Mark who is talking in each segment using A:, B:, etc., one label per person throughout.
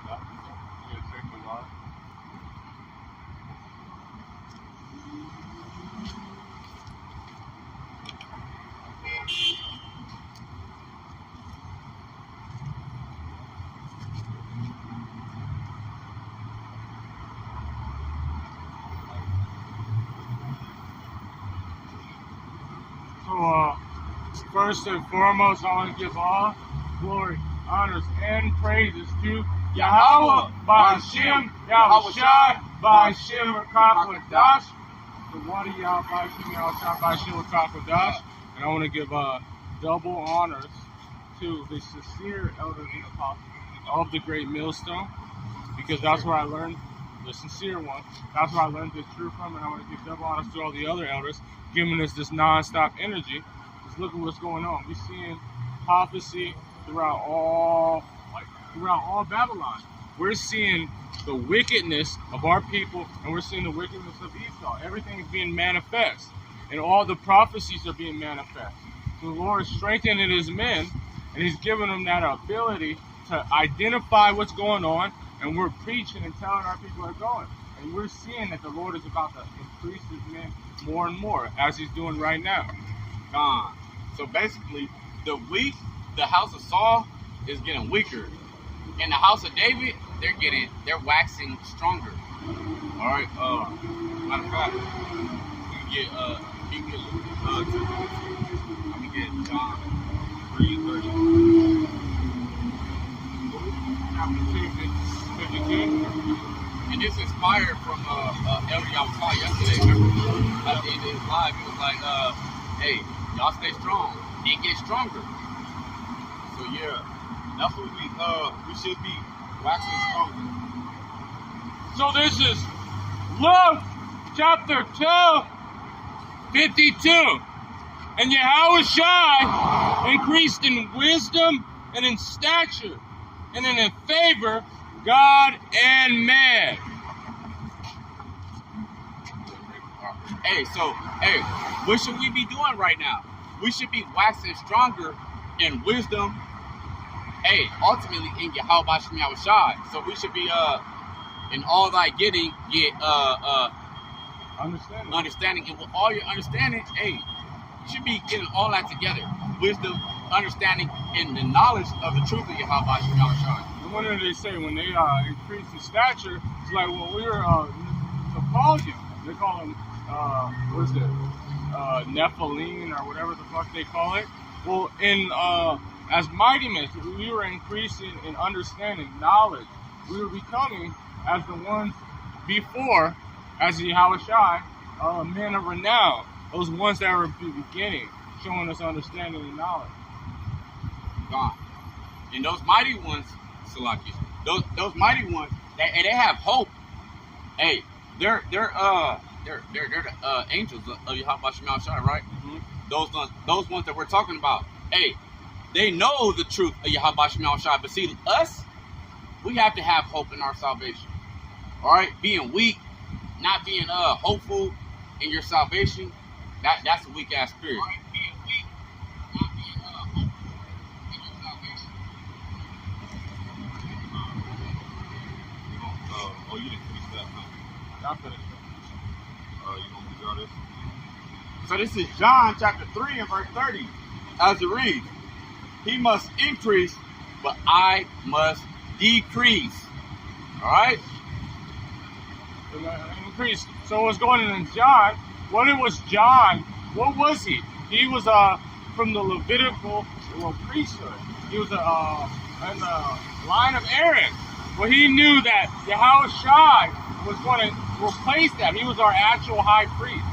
A: Yeah, take a lot. So, first and foremost, I want to give all glory, honors, and praises to Yahweh, Ba'ashem, Yahushai, Ba'ashem, Rakakwadash, the one of Yahweh, Ba'ashem, Yahushai, Ba'ashem, Rakakwadash. And I want to give double honors to the sincere elders and apostles of the Great Millstone, because that's where I learned the sincere ones. That's where I learned the truth from, and I want to give double honors to all the other elders, giving us this non-stop energy. Just look at what's going on. We're seeing prophecy throughout all Babylon. We're seeing the wickedness of our people, and we're seeing the wickedness of Esau. Everything is being manifest, and all the prophecies are being manifest. So the Lord is strengthening His men, and He's giving them that ability to identify what's going on, and we're preaching and telling our people are going. And we're seeing that the Lord is about to increase His men more and more, as He's doing right now.
B: Gone. So basically, the house of Saul is getting weaker. In the house of David, they're waxing stronger. All right. Matter of fact, we can get let me get John 3:30.
A: Chapter 2, 52.
B: And this inspired from Elder Yahushua yesterday. Remember, at the end of his live, he was like, hey, y'all stay strong and get stronger.
C: So yeah, that's what we should be waxing stronger.
A: So this is Luke chapter 2, 52. And Yahushua increased in wisdom and in stature and in favor God and man.
B: Hey, what should we be doing right now? We should be waxing stronger in wisdom. Hey, ultimately in Yahweh Ba'ashem Yahushai. So we should be in all thy getting, get understanding. And with all your understanding, hey, you should be getting all that together. Wisdom, understanding, and the knowledge of the truth of Yahweh Ba'ashem Yahushai.
A: What do they say when they increase in stature? It's like, well, we're Nephilim. They call them, what is it? Nephilim or whatever the fuck they call it. Well, as mighty men, we were increasing in understanding, knowledge. We were becoming as the ones before, as the Yahushai, men of renown. Those ones that were beginning, showing us understanding and knowledge.
B: God. And those mighty ones, Salaki, those mighty ones, they have hope. Hey, they're the angels of Yahweh Ba'ashem Yahushai, right? Mm-hmm. Those ones that we're talking about. Hey, they know the truth of Yahweh Ba'ashem Yahushai, but see, us, we have to have hope in our salvation. All right, being weak, not being hopeful in your salvation, that's a weak ass spirit. All right, being weak, not being hopeful in your salvation.
C: Oh, you didn't finish that, huh?
A: I finished
C: You want me to draw this?
B: So this is John chapter 3 and verse 30. As it reads, he must increase, but I must decrease. All right?
A: Increase. So what's going on in John? What was John? What was he? He was from the Levitical priesthood. He was in the line of Aaron. Well, he knew that Yahushua was going to replace that. He was our actual high priest.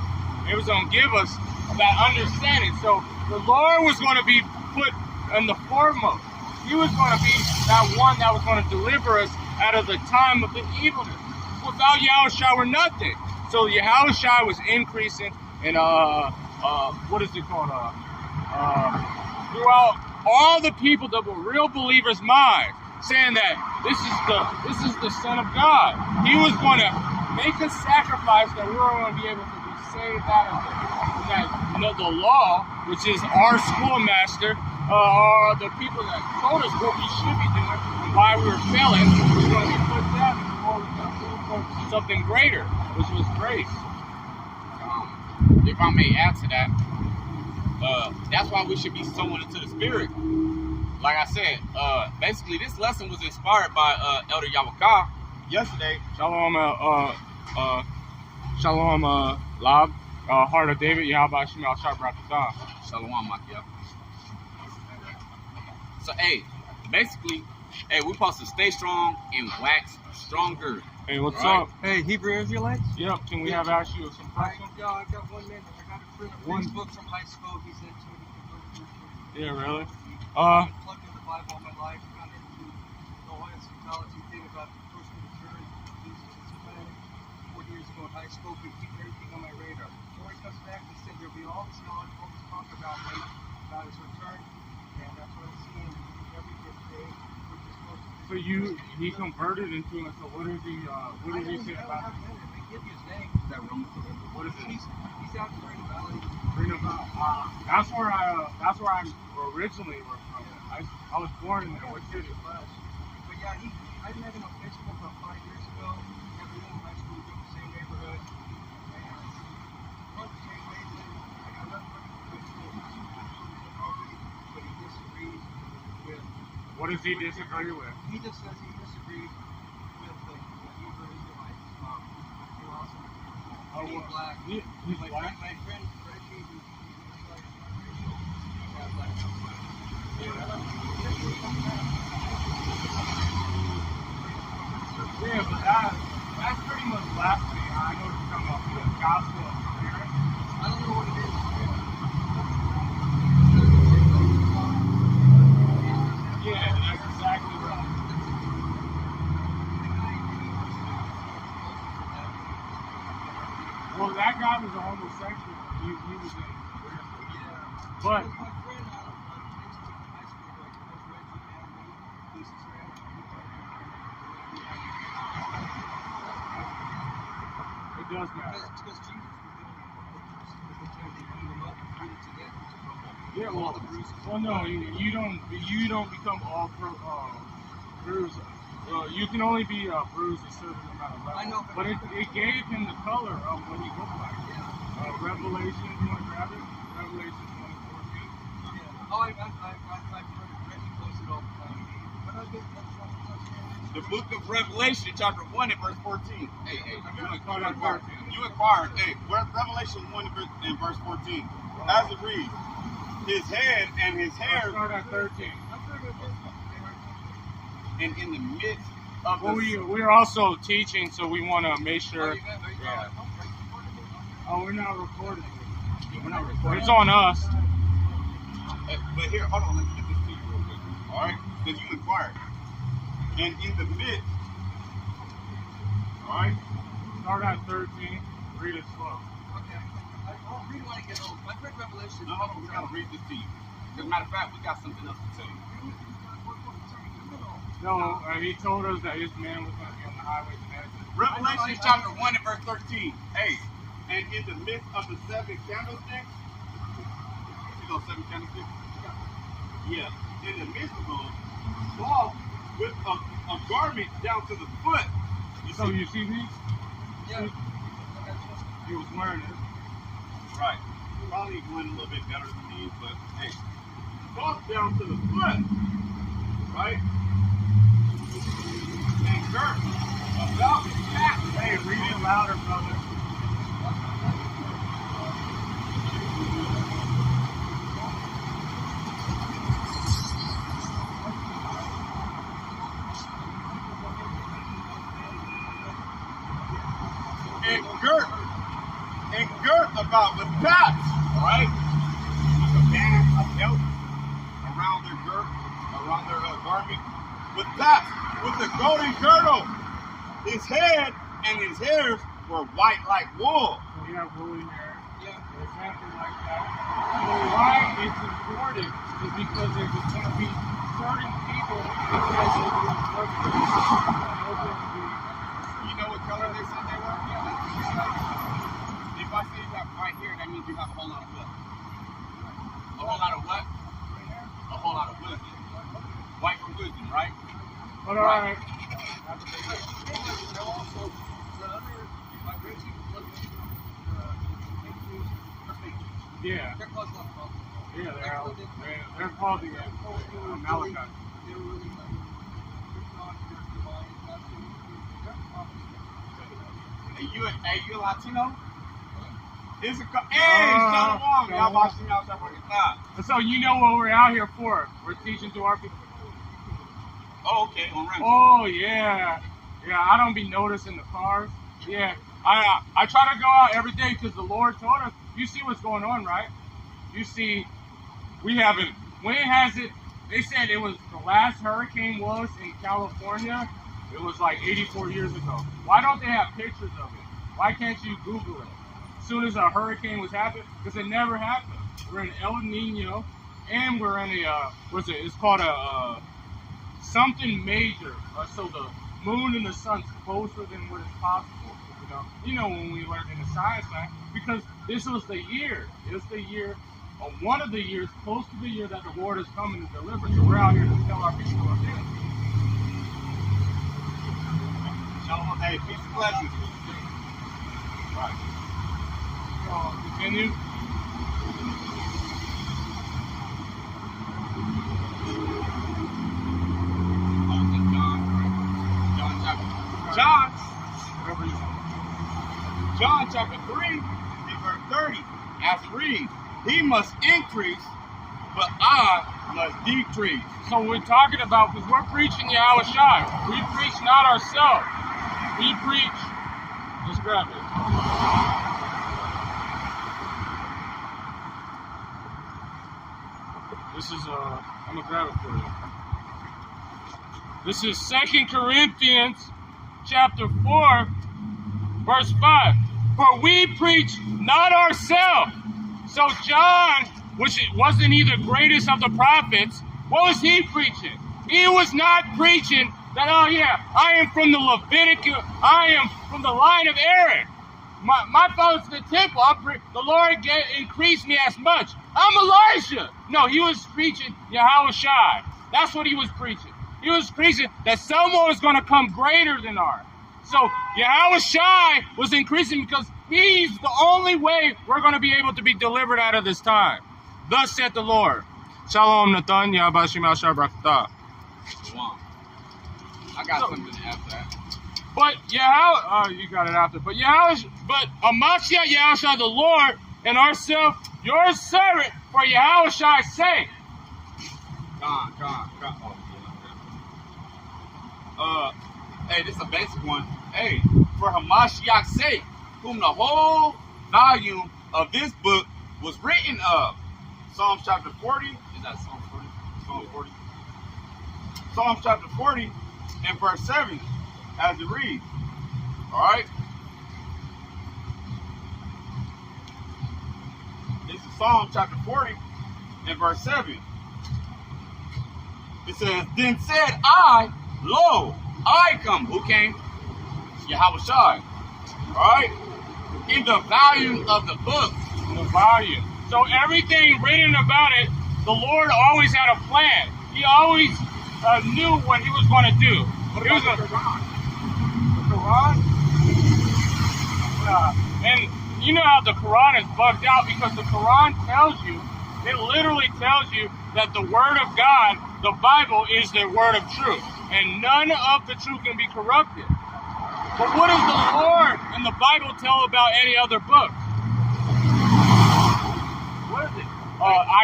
A: He was going to give us that understanding. So the Lord was going to be put in the foremost. He was going to be that one that was going to deliver us out of the time of the evilness. Without Yahushua, we're nothing. So Yahushua was increasing in what is it called? Throughout all the people that were real believers' minds, saying that this is the Son of God. He was going to make a sacrifice that we were going to be able to be saved out of that the law, which is our schoolmaster, are the people that told us what we should be doing and why we were failing. We're going to be put down before we come for something greater, which was grace.
B: If I may add to that, that's why we should be sowing into the spirit. Like I said, basically this lesson was inspired by Elder Yawaka yesterday.
A: Shalom, Shalom, Lab, Heart of David, Yahweh Shem Al Shah Barakatah.
B: Shalom, Makia. So, hey, basically, hey, we're supposed to stay strong and wax stronger.
A: Hey, what's
B: Right.
A: up?
D: Hey, Hebrew Israelites?
A: Yep, can we have asked you some questions?
D: I've got 1 minute. I got a friend on Facebook from high school. He said to me,
A: Yeah, really?
D: I've plugged in the Bible all my life, got into the whole eschatology thing about the person return, Jesus is planet 4 years ago in high school, but keep everything on my radar. So he comes back and said there'll be all this knowledge, all this talk about him, about his return, and that's what I'm seeing every day.
A: So he converted into it. So what did he say about it?
D: They give you his name.
C: That Roman
A: What is it?
D: He's out there in the valley.
A: That's where I'm originally from. I was born in there. What city?
D: But yeah, I met him on Facebook about 5 years ago. Never been in high school, we grew up in the same neighborhood. And one same reason, I love good schools. But he disagrees with.
A: What does he disagree with?
D: He just says he disagrees with the Hebrew Israelites. Who also being black.
A: He's black.
D: My friend Reggie, who's like, he's got black.
A: Yeah, but that's pretty much blasphemy. I know what you're talking about. The gospel of the Spirit.
D: I don't know what it is.
A: Yeah, that's exactly right. Well, that guy was a homosexual. He was in. But it does matter. Yeah, well, no, you don't become all bruised. You can only be bruised a certain amount of level.
D: I know,
A: But it gave him the color of what he looked like. Revelation, you want to grab it? Revelation 2014.
D: Oh, I've heard Reggie post it all the time. But I get that's
B: The book of Revelation, chapter 1 and verse 14. Hey,
C: You inquired. Hey, Revelation 1 and verse 14. As it reads, his head and his hair,
A: Start at 13.
B: and in the midst of
A: Well,
B: the
A: we're also teaching, so we want to make sure.
D: Yeah.
A: Oh, we're not recording.
B: we're not recording.
A: It's on us.
C: but here, hold on, let me get this to you real quick. All right, because you inquired. And in the midst, all right,
A: Start at 13. Read it slow.
D: Okay. I really want to get old. I've read Revelation.
C: no, hold on, we gotta read this to you.
B: As a matter of fact, we got something else to tell you.
A: No, he told us that his man was going to be on the highways and hedges.
C: Revelation chapter 1 and verse 13. Hey, and in the midst of the 7 candlesticks, you know 7 candlesticks? Yeah. In the midst of those, Paul with a garment down to the foot.
A: So you see these?
D: Yeah.
A: He was wearing it.
C: Right. Probably went a little bit better than these, but hey. Cloth down to the foot. Right? And girt about his back.
A: Hey, read it louder, brother.
C: And girt about with paps, right? Like a band, a belt around their garment, with paps, with the golden girdle. His head and his hairs were white like wool.
A: So he had woolly hair.
D: Yeah.
A: Exactly like that. So why it's important is because there's going to be certain people that says they will work for you.
B: You know what color they said they were? If I say you got white hair, that means you have a whole lot of what? A whole lot of what? A fall out of wisdom. White from wisdom, right?
A: But all right. Yeah.
D: They're causing a lot of problems.
A: Yeah, they're causing it. Malachi.
D: They're really like,
B: Hey, you Latino? It's a Shalom. Y'all watching out there.
A: So you know what we're out here for? We're teaching to our people.
B: Oh, okay, on rental.
A: Oh yeah, yeah. I don't be noticing the cars. Yeah, I try to go out every day because the Lord told us. You see what's going on, right? You see, we haven't. When has it? They said it was the last hurricane was in California. It was like 84 years ago. Why don't they have pictures of it? Why can't you Google it? As soon as a hurricane was happening, because it never happened. We're in El Nino, and we're in a what's it? It's called a something major. So the moon and the sun's closer than what is possible. You know when we learned in the science lab, because this was the year. It's the year, one of the years, close to the year that the Lord is coming to deliver. So we're out here to tell our people what it is.
C: Shalom. Hey, peace and blessings.
A: Right. So continue.
B: John chapter 3 and verse 30, as it reads, he must increase, but I must decrease.
A: So we're talking about, because we're preaching Yahweh Shai. We preach not ourselves. We preach, just grab it. This is, I'm going to grab it for you. This is 2 Corinthians chapter 4, verse 5. For we preach not ourselves. So John, which wasn't he the greatest of the prophets, what was he preaching? He was not preaching that, oh yeah, I am from the Leviticus, I am from the line of Aaron. My father's in the temple, the Lord increased me as much. I'm Elijah. No, he was preaching Yahweh Shai. That's what he was preaching. He was preaching that someone was going to come greater than ours. So Yahweh Shai was increasing because he's the only way we're going to be able to be delivered out of this time. Thus said the Lord. Shalom, Nathan, Yabashim al-Shabrakta.
B: I got something after that.
A: But Yahweh, you got it after. But Amashiach Yahweh Shai, the Lord, and ourselves, your servant, for Yahweh Shai's sake.
B: Hey, this is a basic one. Hey, for Hamashiach's sake, whom the whole volume of this book was written of. Psalms chapter 40. Is that Psalm 40? Psalm 40. Psalms chapter 40 and verse 7, as it reads. All right. This is Psalm chapter 40 and verse 7. It says, then said I, lo, I come. Who came? Yahweh Shai. Alright? In the volume of the book.
A: In the volume. So everything written about it, the Lord always had a plan. He always knew what he was going to do.
B: What about the Quran?
A: The Quran? And you know how the Quran is bugged out, because the Quran tells you, it literally tells you that the Word of God, the Bible, is the Word of truth. And none of the truth can be corrupted. But what does the Lord and the Bible tell about any other book? What is it?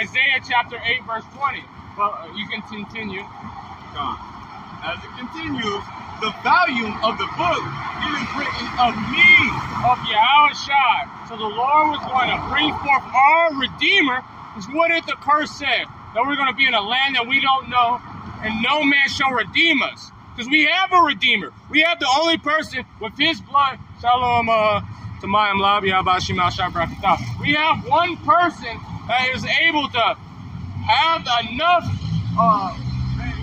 A: Isaiah chapter 8, verse 20. Well, you can continue.
B: As it continues, the volume of the book is written of me.
A: Of Yahweh Shai. So the Lord was going to bring forth our Redeemer. Because what did the curse say? That we're going to be in a land that we don't know, and no man shall redeem us. Because we have a Redeemer. We have the only person with his blood. Shalom to Mayim Lab Yabashim al Shabrakata. We have one person that is able to have enough,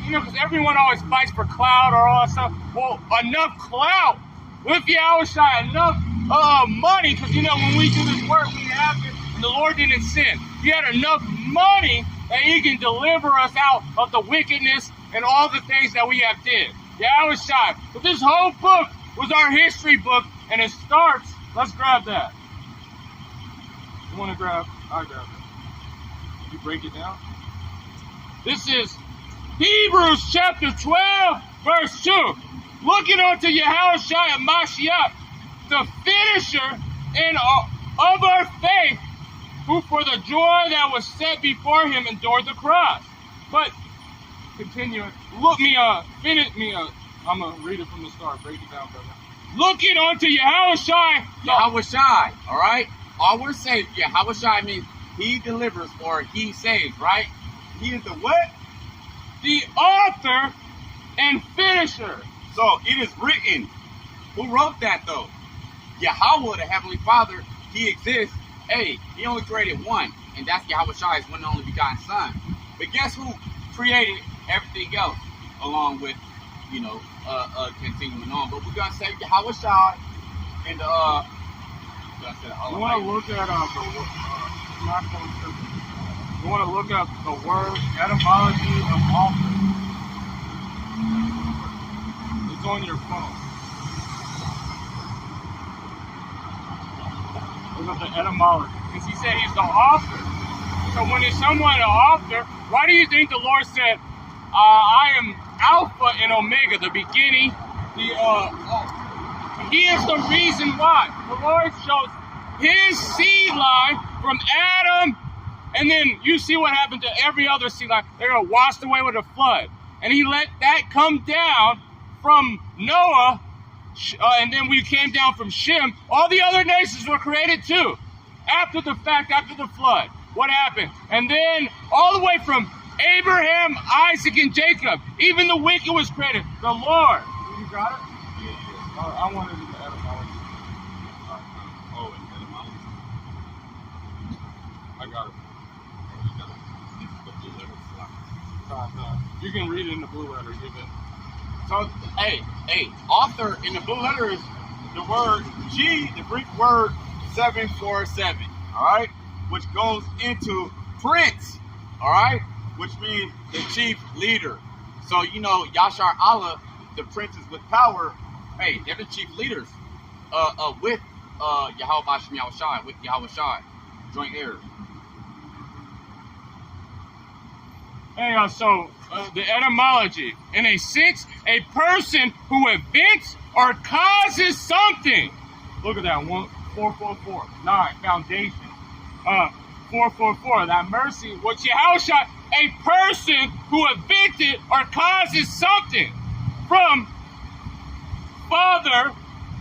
A: because everyone always fights for clout or all that stuff. Well, enough clout with Yahweh Shai, enough money, because when we do this work, we have it, and the Lord didn't sin. He had enough money that he can deliver us out of the wickedness and all the things that we have did. Yahweh Shai. But this whole book was our history book, and it starts, let's grab that. You want to grab? I grab it. You break it down? This is Hebrews chapter 12, verse 2. Looking unto Yahweh Shai and Mashiach, the finisher and of our faith, who for the joy that was set before him endured the cross. But continuing, I'm gonna read it from the start. Break it down, brother. Looking unto Yahweh Shai,
B: Yahweh Shai, all right? All we're saying, Yahweh Shai means he delivers or he saves, right?
C: He is the what?
A: the author and finisher.
C: So it is written.
B: Who wrote that though? Yahweh, the Heavenly Father, he exists. Hey, he only created one, and that's Yahweh Shai, his one and only begotten Son. But guess who created everything else along with, continuing on. But we're gonna say Yahweh Shai and
A: You want to look at you want to look up the word etymology of author. It's on your phone. Look up the etymology. Because he said he's the author. So when is someone an author, why do you think the Lord said, I am Alpha and Omega, the beginning, He is the reason why. The Lord shows his seed line from Adam, and then you see what happened to every other seed line. They were washed away with a flood. And he let that come down from Noah, and then we came down from Shem. All the other nations were created too. After the fact, after the flood. What happened? And then all the way from Abraham, Isaac, and Jacob, even the wicked was created. The Lord. You got it? I wanted to add etymology. I got it. You can read it in the blue letter. Give it.
B: So, hey, author in the blue letter is the word G, the Greek word 747, all right, which goes into prince, all right, which means the chief leader. So, Yashar Allah, the princes with power, hey, they're the chief leaders with Yahweh Bashem Yahweh Shai, with Yahweh Shai, joint heirs.
A: Hey, so the etymology, in a sense, a person who invents or causes something. Look at that, 444, 9, foundation. 444, that mercy, which Yahweh Shai, a person who invented or causes something from Father,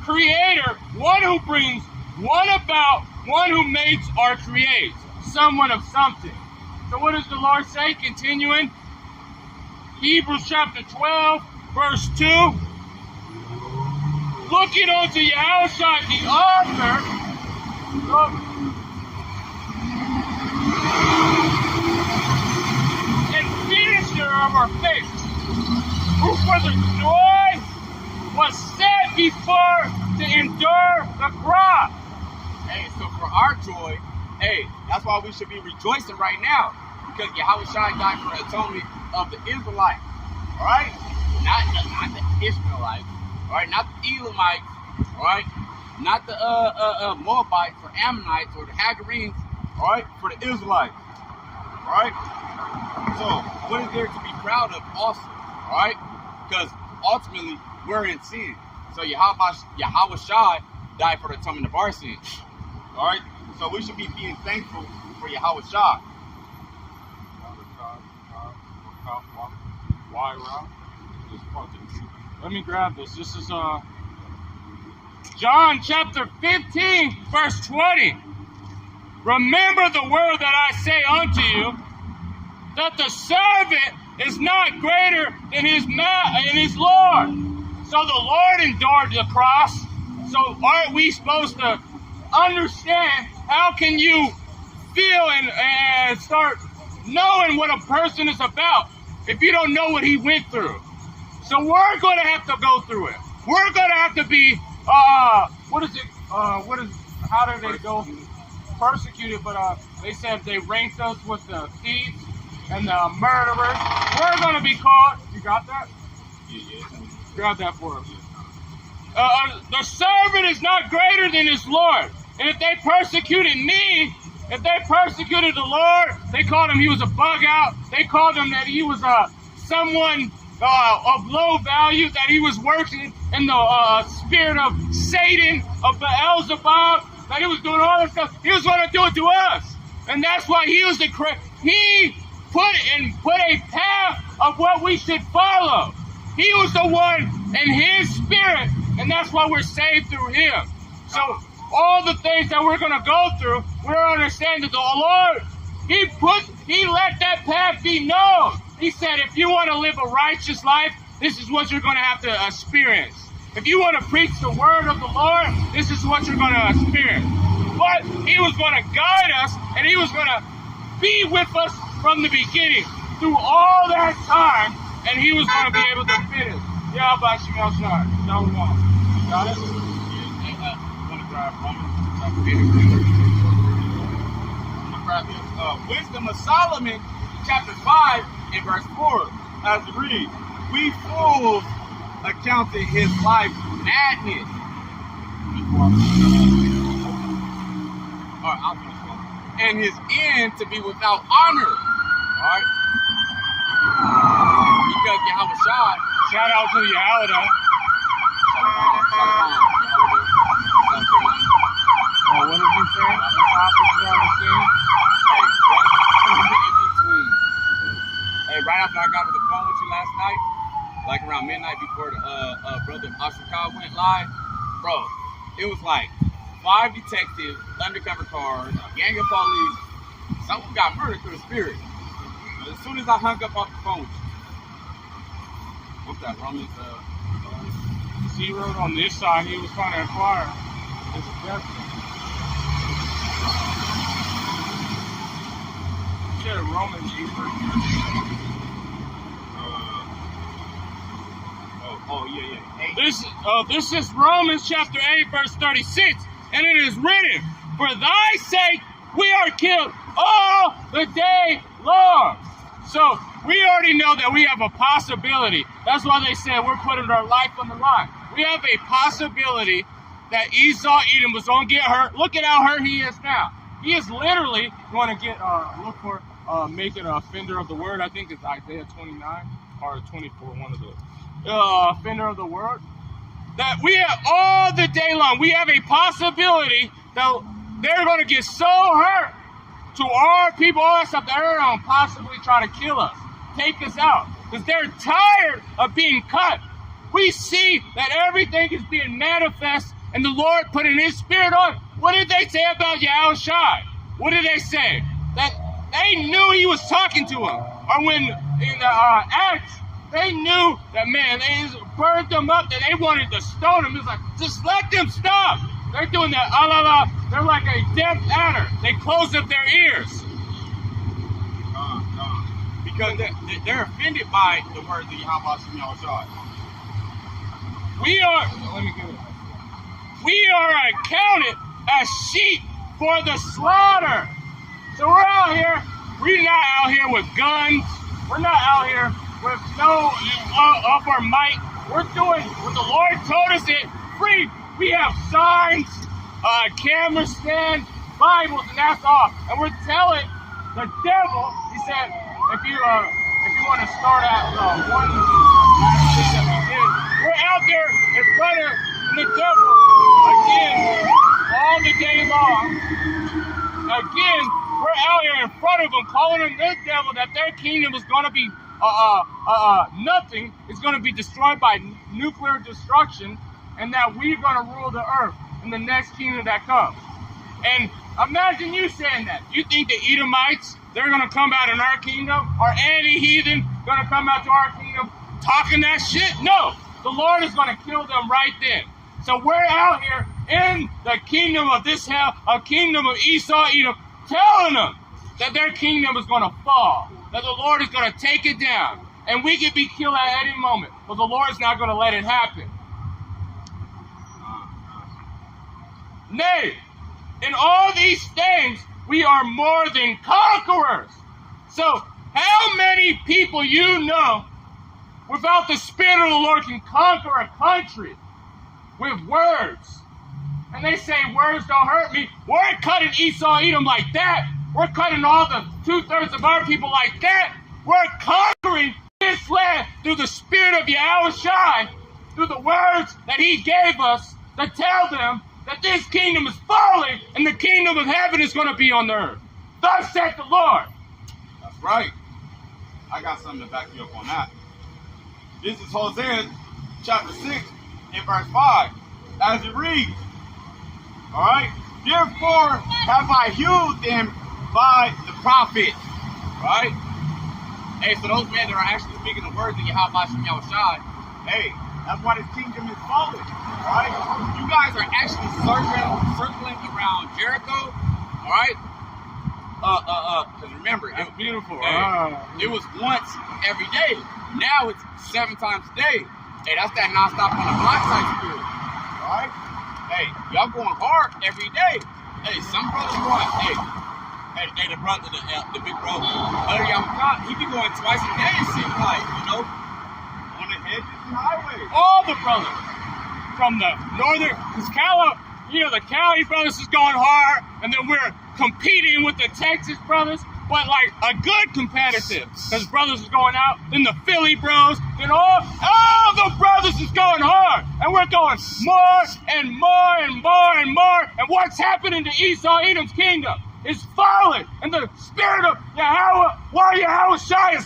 A: Creator, one who brings, one about, one who makes or creates, someone of something. So what does the Lord say? Continuing, Hebrews chapter 12, verse 2. Looking unto Yahweh Shai, the author, and finisher of our faith, who for the joy was set before to endure the cross.
B: Hey, so for our joy, hey, that's why we should be rejoicing right now, because Yahweh Shai died for the atonement of the Israelites, all right? Not the Ishmaelites, all right? Not the Elamites, all right? Not the Moabites or Ammonites or the Hagarenes, all right? For the Israelites, all right? So what is there to be proud of also, all right? Because ultimately we're in sin. So Yahweh Shai died for the atonement of our sins, all right? So we should be being thankful for Yahweh Shai.
A: Let me grab this. This is John chapter 15, verse 20. Remember the word that I say unto you, that the servant is not greater than his Lord. So the Lord endured the cross. So aren't we supposed to understand how can you feel and start knowing what a person is about if you don't know what he went through? So we're going to have to go through it. We're going to have to be, how do they go? Persecuted, but they said they ranked us with the thieves. and the murderers. We're going to be called. You got that?
C: Yeah.
A: Grab that for us. The servant is not greater than his Lord. And if they persecuted me, if they persecuted the Lord, they called him he was a bug out. They called him that he was someone of low value, that he was working in the spirit of Satan, of Beelzebub, that he was doing all this stuff. He was going to do it to us. And that's why he was he put a path of what we should follow. He was the one in his spirit, and that's why we're saved through him. So all the things that we're going to go through, we're understanding that the Lord, he let that path be known. He said, if you want to live a righteous life, this is what you're going to have to experience. If you want to preach the word of the Lord, this is what you're going to experience. But he was going to guide us, and he was going to be with us from the beginning through all that time, and he was going to be able to finish. Yeah, by Shemel Shai. No one. Got it?
B: Wisdom of Solomon, chapter 5, and verse 4, as it reads, we fools accounted his life madness. And his end to be without honor. Alright? Because Yahweh Shai.
A: Shout out to Yahweh. What did you say? The topics on the scene?
B: Hey, right after I got off the phone with you last night, like around midnight before the brother Ashika went live, bro, it was like 5 detectives, undercover cars, a gang of police. Someone got murdered through the spirit. As soon as I hung up off the phone with you. What's that, Romans?
A: Zero on this side, he was trying to acquire his destiny. Yeah, Romans 8 verse 13.
C: Yeah.
A: This is Romans chapter 8 verse 36, and it is written, for thy sake we are killed all the day long. So we already know that we have a possibility. That's why they said we're putting our life on the line. We have a possibility that Esau Edom was going to get hurt. Look at how hurt he is now. He is literally going to get make it an offender of the word. I think it's Isaiah 29 or 24, one of those. Offender of the word. That we have all the day long. We have a possibility that they're going to get so hurt to our people, all that stuff, that they're going to possibly try to kill us, take us out, because they're tired of being cut. We see that everything is being manifest, and the Lord putting his spirit on. What did they say about Yahweh Shai? What did they say? That they knew he was talking to them. Or when in the Acts, they knew that, man, they burned them up, that they wanted to stone them. It's like, just let them stop. They're doing that, they're like a deaf adder. They close up their ears.
B: Because they're offended by the words of Yahweh Shai.
A: We are accounted as sheep for the slaughter. So we're out here. We're not out here with guns. We're not out here with no of our might. We're doing what the Lord told us it free. We have signs, camera stand, Bibles, and that's all. And we're telling the devil, he said, if you want to start at one last thing that we did, we're out there in front of the devil again all the day long. Again, we're out here in front of them, calling them the devil, that their kingdom is going to be nothing. It's going to be destroyed by nuclear destruction, and that we're going to rule the earth in the next kingdom that comes. And imagine you saying that. You think the Edomites, they're going to come out in our kingdom? Or any heathen going to come out to our kingdom talking that shit? No. The Lord is going to kill them right then. So we're out here in the kingdom of this hell, a kingdom of Esau Edom, telling them that their kingdom is going to fall, that the Lord is going to take it down. And we could be killed at any moment, but the Lord's not going to let it happen. Nay, in all these things, we are more than conquerors. So How many people you know without the Spirit of the Lord can conquer a country with words? And they say words don't hurt me. We're cutting Esau, Edom like that. We're cutting all the 2/3 of our people like that. We're conquering this land through the Spirit of Yahushua, through the words that he gave us to tell them that this kingdom is falling and the kingdom of heaven is going to be on the earth. Thus saith the Lord.
C: That's right. I got something to back you up on that. This is Hosea chapter 6 and verse 5. As it reads, all right, therefore have I hewed them by the prophets. Right?
B: Hey, so those men that are actually speaking the words of Yahweh Shem Yahushua,
C: Hey, that's why this kingdom is falling. Right?
B: you guys are actually circling around Jericho, all right? Because remember,
A: That's beautiful.
B: it was once every day. Now it's 7 times a day. Hey, that's that nonstop on the block type spirit.
C: Right?
B: Hey, y'all going hard every day. Hey, some brothers going, hey, the brother, the big brother, Yahushua, he be going twice a day, it seems like, you know?
C: On the hedges and highways.
A: All the brothers from the northern, because the Cali brothers is going hard, and then we're competing with the Texas brothers, but like a good competitive, because brothers is going out, then the Philly bros, then all the brothers is going hard, and we're going more and more and more and more, and what's happening to Esau, Edom's kingdom is falling, and the spirit of Yahushua is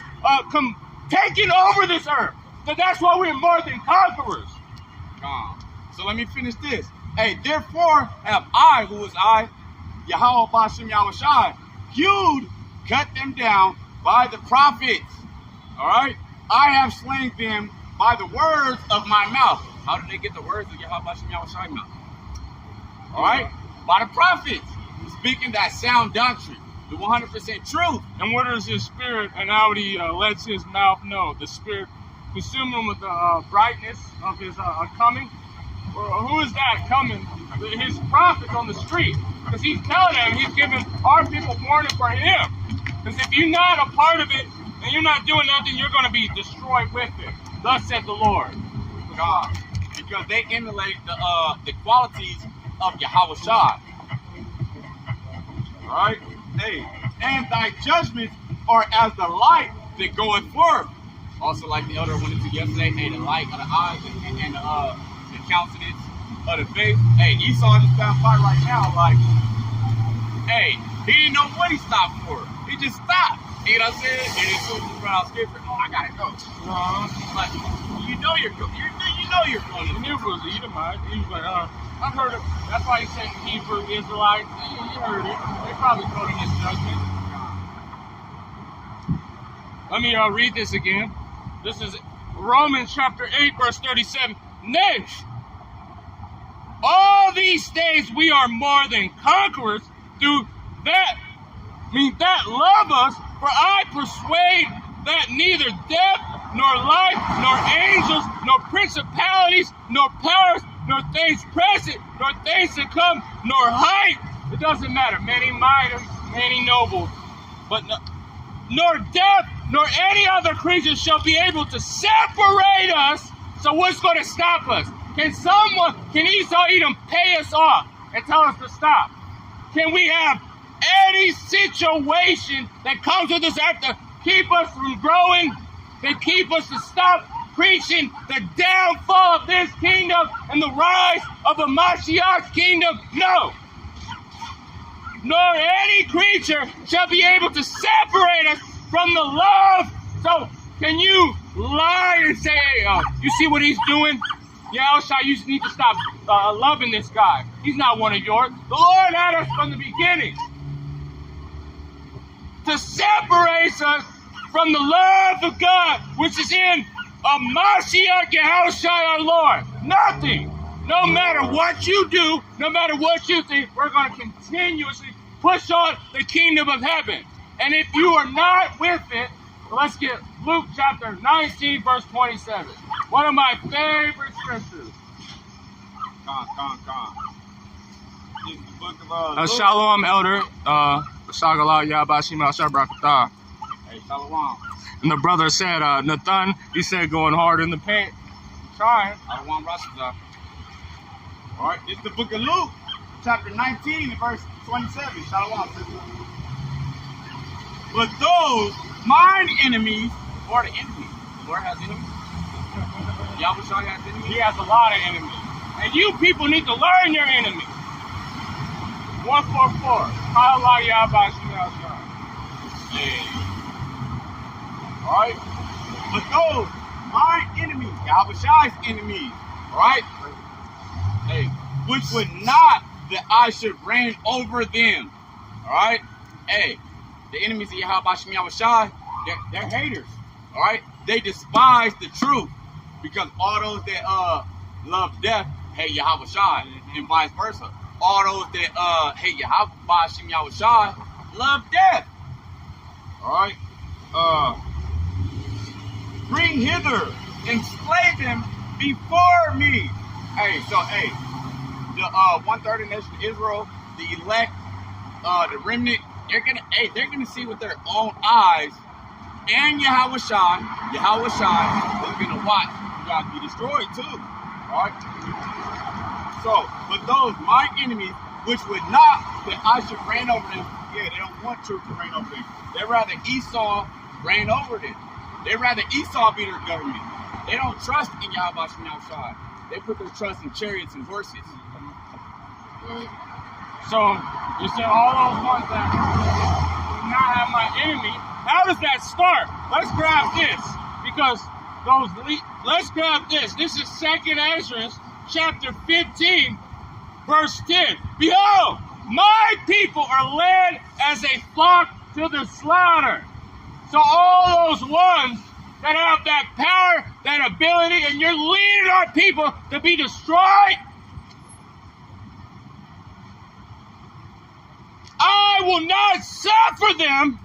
A: taking over this earth. So that's why we're more than conquerors.
C: So let me finish this. Hey, therefore have I, who is I, Yahweh Bashem Yahushua, cut them down by the prophets. All right? I have slain them by the words of my mouth.
B: How did they get the words of Yahweh Shem Yahushua mouth?
C: All right? By the prophets. Speaking that sound doctrine, the 100% truth.
A: And what is his spirit, and how he lets his mouth know? The spirit consume him with the brightness of his coming? Or who is that coming? His prophets on the street. Because he's telling them, he's giving our people warning for him. Because if you're not a part of it, and you're not doing nothing, you're going to be destroyed with it. Thus said the Lord.
B: God. Because they emulate the qualities of Yahushua.
C: Right? Hey, and thy judgments are as the light that goeth forth.
B: Also, like the elder went into yesterday, hey, the light of the eyes and the countenance of the face. Hey, Esau just found fight right now. Like, hey, he didn't know what he stopped for. He just stopped. You know what I'm saying? And as soon as he run out skipper, I gotta go. Like, you know you're going.
A: The Hebrew was Edomite. He was like, I've heard it. That's why he said Hebrew Israelites. You heard it. They probably told him his judgment. Let me read this again. This is Romans chapter 8, verse 37. Nay, all these days we are more than conquerors through that love us, for I persuade that neither death, nor life, nor angels, nor principalities, nor powers, nor things present, nor things to come, nor height. It doesn't matter. Many mighty, many noble, but nor death, nor any other creature shall be able to separate us. So what's going to stop us? Can Esau Edom pay us off and tell us to stop? Can we have any situation that comes with us earth to keep us from growing, to keep us to stop preaching the downfall of this kingdom and the rise of the Mashiach's kingdom? No. Nor any creature shall be able to separate us from the love. So can you lie and say, hey, you see what he's doing? Yahushua, you need to stop loving this guy. He's not one of yours. The Lord had us from the beginning to separate us from the love of God, which is in a Mashiach Yahushua our Lord. Nothing. No matter what you do, no matter what you think, we're going to continuously push on the kingdom of heaven. And if you are not with it, let's get Luke chapter 19, verse 27. One of my favorite scriptures.
C: This is the book of Luke.
A: Shalom, elder. Shagalah Yabashim Al Shabrakatah.
B: Hey, Shalom.
A: And the brother said, Nathan, he said, going hard in the paint. Trying.
B: Shalom Rashida.
C: All right, it's the book of Luke, chapter 19, verse 27. Shalom, sister. But those
B: Mine enemies, or the enemies. The Lord has enemies. Yahushua has enemies.
A: He has a lot of enemies. And you people need to learn your enemies. 144. Kala Yaba Shimashah.
B: Hey.
C: all right, but those mine enemies, Yahushua's enemies, all right,
B: Hey.
C: which would not that I should reign over them, all right.
B: Hey, the enemies of Yahweh Bashem Yahushua, they're haters. All right, they despise the truth because all those that love death hate Yahweh Shai, and vice versa. All those that hate Yahweh Bashem Yahushua love death.
C: All right, bring hither and slay them before me.
B: Hey, so hey, the 1/3 of the nation of Israel, the elect, the remnant, they're gonna see with their own eyes, and Yahweh Shai, they're gonna watch you guys be destroyed too.
C: All right. So, but those my enemies, which would not that I should reign over them. Yeah, they don't want truth to reign over them.
B: They rather Esau reign over them. They rather Esau be their government. They don't trust in Yahweh Bashem Yahushua. They put their trust in chariots and horses.
A: So you said all those ones that do not have my enemy. How does that start? Let's grab this because let's grab this. This is 2nd Ezra, chapter 15, verse 10. Behold, my people are led as a flock to the slaughter. So all those ones that have that power, that ability, and you're leading our people to be destroyed, I will not suffer them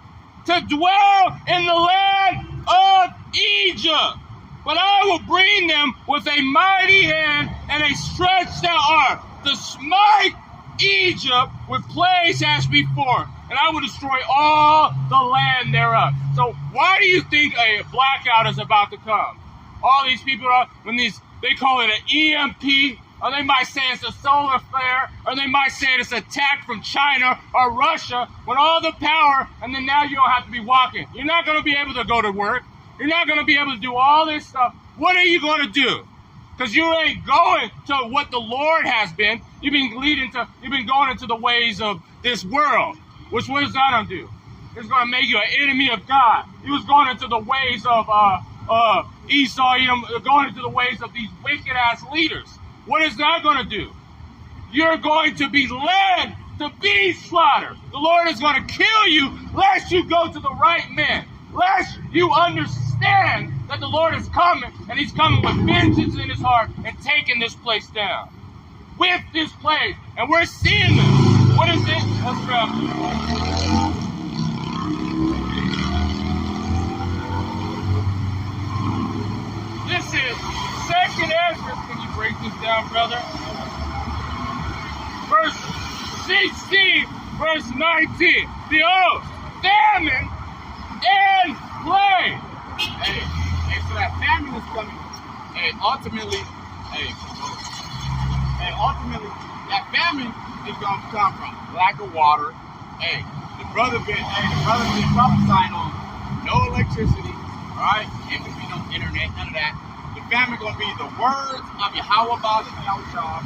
A: to dwell in the land of Egypt, but I will bring them with a mighty hand and a stretched out arm to smite Egypt with plagues as before, and I will destroy all the land thereof. So why do you think a blackout is about to come? All these people they call it an EMP, or they might say it's a solar flare, or they might say it's an attack from China or Russia, with all the power, and then now you don't have to be walking. You're not going to be able to go to work. You're not going to be able to do all this stuff. What are you going to do? Because you ain't going to what the Lord has been. You've been going into the ways of this world. Which what is that going to do? It's going to make you an enemy of God. You was going into the ways of Esau, going into the ways of these wicked ass leaders. What is that going to do? You're going to be led to be slaughtered. The Lord is going to kill you lest you go to the right man. Lest you understand that the Lord is coming, and he's coming with vengeance in his heart and taking this place down. With this place. And we're seeing this. What is it? Let's grab it. This is 2nd Ezra. Can you break this down, brother? Verse 16, verse 19. Behold, famine and plague.
B: Hey, so that famine is coming. Hey, ultimately, that famine is going to come from lack of water. Hey, the brother been prophesying on no electricity, all right? Ain't gonna be no internet, none of that. The famine gonna be the words of Yahweh Bashem Yahushua,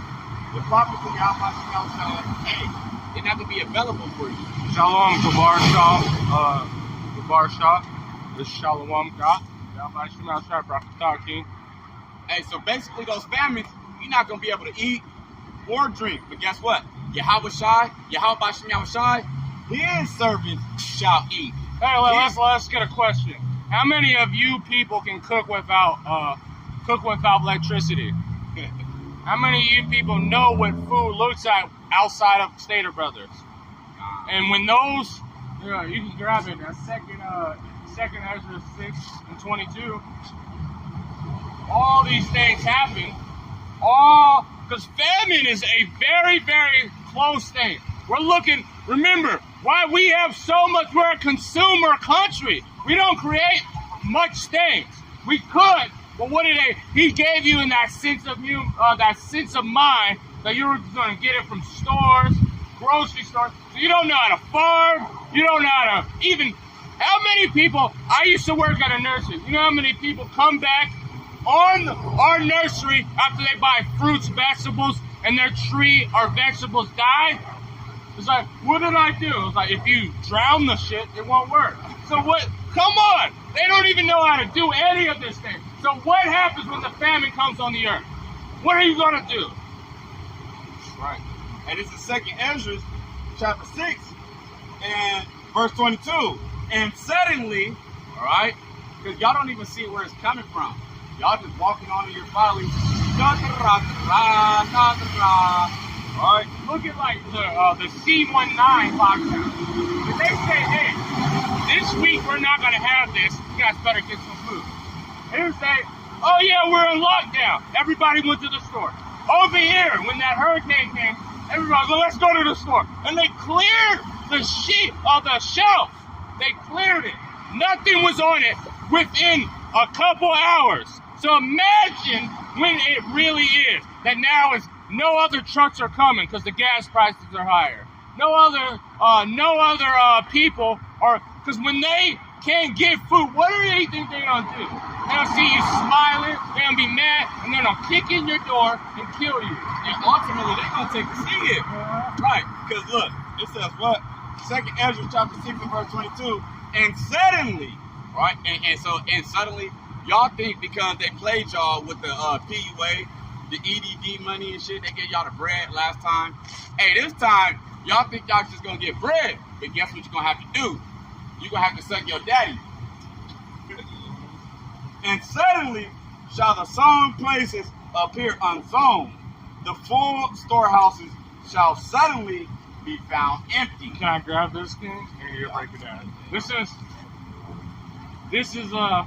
B: the prophets of Yahweh Bashem Yahushua. Hey, they're not gonna be available for you.
A: Shalom, Gabar Shah. This Shalom God. Yahweh Bashem Yahushua, Brakatah King.
B: Hey, so basically those famines, you're not gonna be able to eat or drink. But guess what? Yahweh Bashem Yahushua, his servants shall eat.
A: Hey, let's get a question. How many of you people can cook without electricity? How many of you people know what food looks like outside of Stater Brothers? And when those, you can grab it. That's 2nd Ezra 6 and 22. All these things happen. Because famine is a very, very close thing. Remember, why we have so much, we're a consumer country. We don't create much things. We could, but what did he gave you in that sense of mind that you were going to get it from stores, grocery stores. So you don't know how to farm. You don't know how to even. How many people? I used to work at a nursery. You know how many people come back on our nursery after they buy fruits, vegetables, and their tree or vegetables die? It's like, what did I do? It's like, if you drown the shit, it won't work. So what? Come on! They don't even know how to do any of this thing. So what happens when the famine comes on the earth? What are you gonna do?
C: Right. And it's the second Ezra, chapter 6, and verse 22. And suddenly,
B: All right? Because y'all don't even see where it's coming from. Y'all just walking on in your folly.
A: All right, look at like the C19 lockdown. If they say, hey, this week we're not gonna have this, you guys better get some food. They would say, oh yeah, we're in lockdown. Everybody went to the store. Over here, when that hurricane came, everybody go, let's go to the store. And they cleared the shelf. They cleared it. Nothing was on it within a couple hours. So imagine when it really is that now is no other trucks are coming because the gas prices are higher. No other people are, because when they can't get food, what do they think they're gonna do? They're gonna see you smiling, they're gonna be mad, and they're gonna kick in your door and kill you.
C: and ultimately they're going to take the seed. Right. Because look, it says what? 2nd Ezra chapter 6 and verse 22. And suddenly,
B: Right? And suddenly, y'all think because they played y'all with the PUA, the EDD money and shit, they gave y'all the bread last time. Hey, this time, y'all think y'all just gonna get bread. But guess what you're gonna have to do? You're gonna have to suck your daddy.
C: and suddenly shall the sown places appear unsown. The full storehouses shall suddenly be found empty.
A: Can I grab this, King? Here, you break it down. This is 1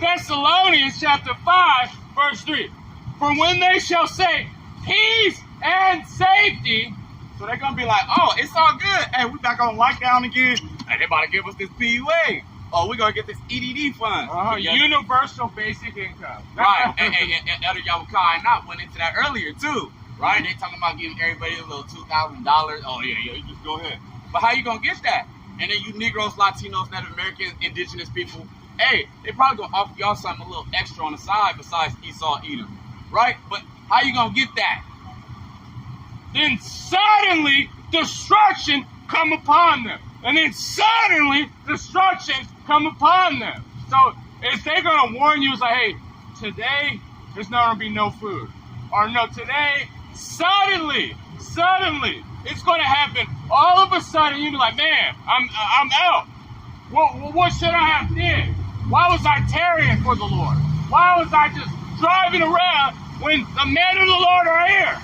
A: Thessalonians chapter 5, verse 3. For when they shall say peace and safety,
C: So they're gonna be like, oh, it's all good. Hey, we back on lockdown again. Hey, they about to give us this PUA. Oh, we're gonna get this EDD fund.
A: universal basic income.
B: Right. and Elder Yawakai not went into that earlier too. Right? They talking about giving everybody a little $2,000. Oh yeah,
C: You just go ahead.
B: But how you gonna get that? And then you Negroes, Latinos, Native Americans, indigenous people, hey, they probably gonna offer y'all something a little extra on the side besides Esau, Edom. Right? But how you gonna get that?
A: Then suddenly destruction come upon them. And then suddenly destruction come upon them. So if they're gonna warn you, it's like, hey, today there's not gonna be no food. Or no, today, suddenly, it's gonna happen. All of a sudden, you be like, man, I'm out. What should I have did? Why was I tarrying for the Lord? Why was I just driving around when the men of the Lord are here?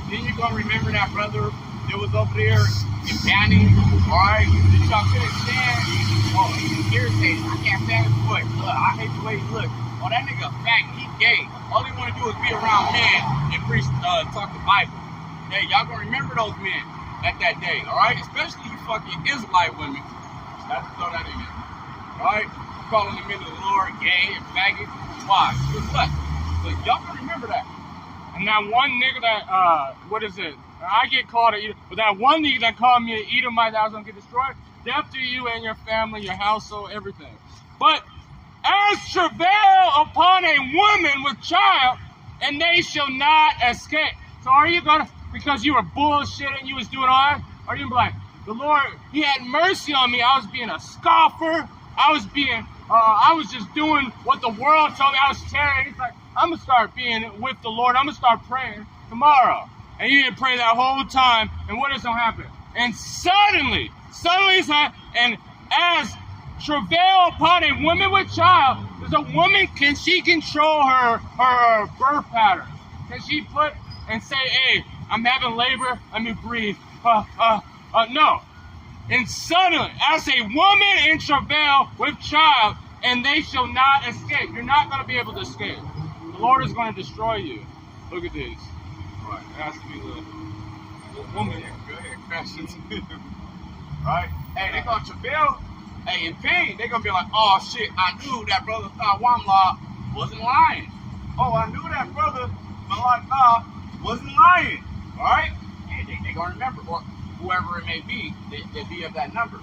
B: Then you gonna remember that brother that was over there in Banning, alright? That y'all couldn't stand. Oh, he's irritated. I can't stand his foot. Look, I hate the way he looks. Oh, that nigga fat, he gay. All he wanna do is be around men and preach, talk the Bible. Hey, y'all gonna remember those men at that day, alright? Especially you fucking Israelite women. That's throw that in there. Alright? Calling the men of the Lord gay and faggot. Why? Because what? But y'all gonna remember that.
A: And that one nigga that, what is it? I get called an Edom, but that one nigga that called me an Edomite that I was gonna get destroyed, death to you and your family, your household, everything. But as travail upon a woman with child, and they shall not escape. So are you gonna, because you were bullshitting, you was doing all that, are you gonna be like, the Lord, he had mercy on me, I was being a scoffer, I was just doing what the world told me, I was tearing. He's like, I'm going to start being with the Lord. I'm going to start praying tomorrow. And you didn't pray that whole time. And what is going to happen? And suddenly it's not. And as travail upon a woman with child, does a woman, can she control her birth patterns? Can she put and say, hey, I'm having labor, let me breathe. No. And suddenly, as a woman in travail with child, and they shall not escape. You're not going to be able to escape. The Lord is going to destroy you. Look at this. Right. It has to be the woman.
C: Go ahead, questions. Right? Hey, they're gonna travail.
B: Hey, in pain, they're gonna be like, oh shit, I knew that brother Wamla wasn't lying. Oh, I knew that brother Malak wasn't lying. Alright? And they're gonna remember, or whoever it may be, they be of that number.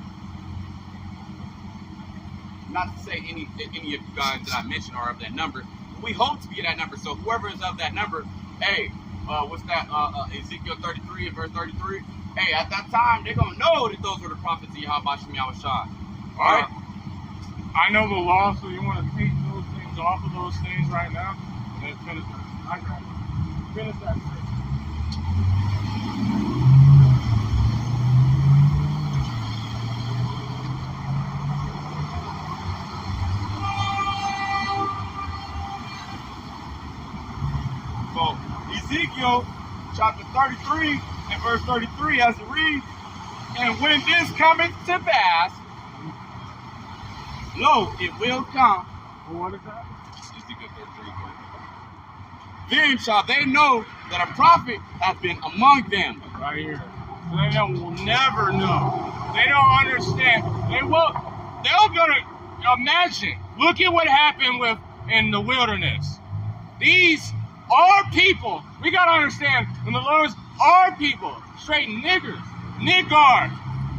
B: Not to say any of you guys that I mentioned are of that number. We hope to be of that number. So whoever is of that number, hey, what's that? Ezekiel 33 and verse 33. Hey, at that time, they're gonna know that those were the prophets of Yahweh Shem Yahushua. All right.
A: I know the law, so you want to take those things off of those things right now, and then finish that. I got it. Finish that.
C: So Ezekiel chapter 33 and verse 33 as it reads, and when this cometh to pass, lo, it will come.
A: Well, what is that?
B: Ezekiel 33. Then shall they know that a prophet hath been among them.
A: Right here. So they will never know. They don't understand. They're gonna imagine. Look at what happened in the wilderness. These are people. We gotta understand when the Lord's our people, straight niggers, niggard.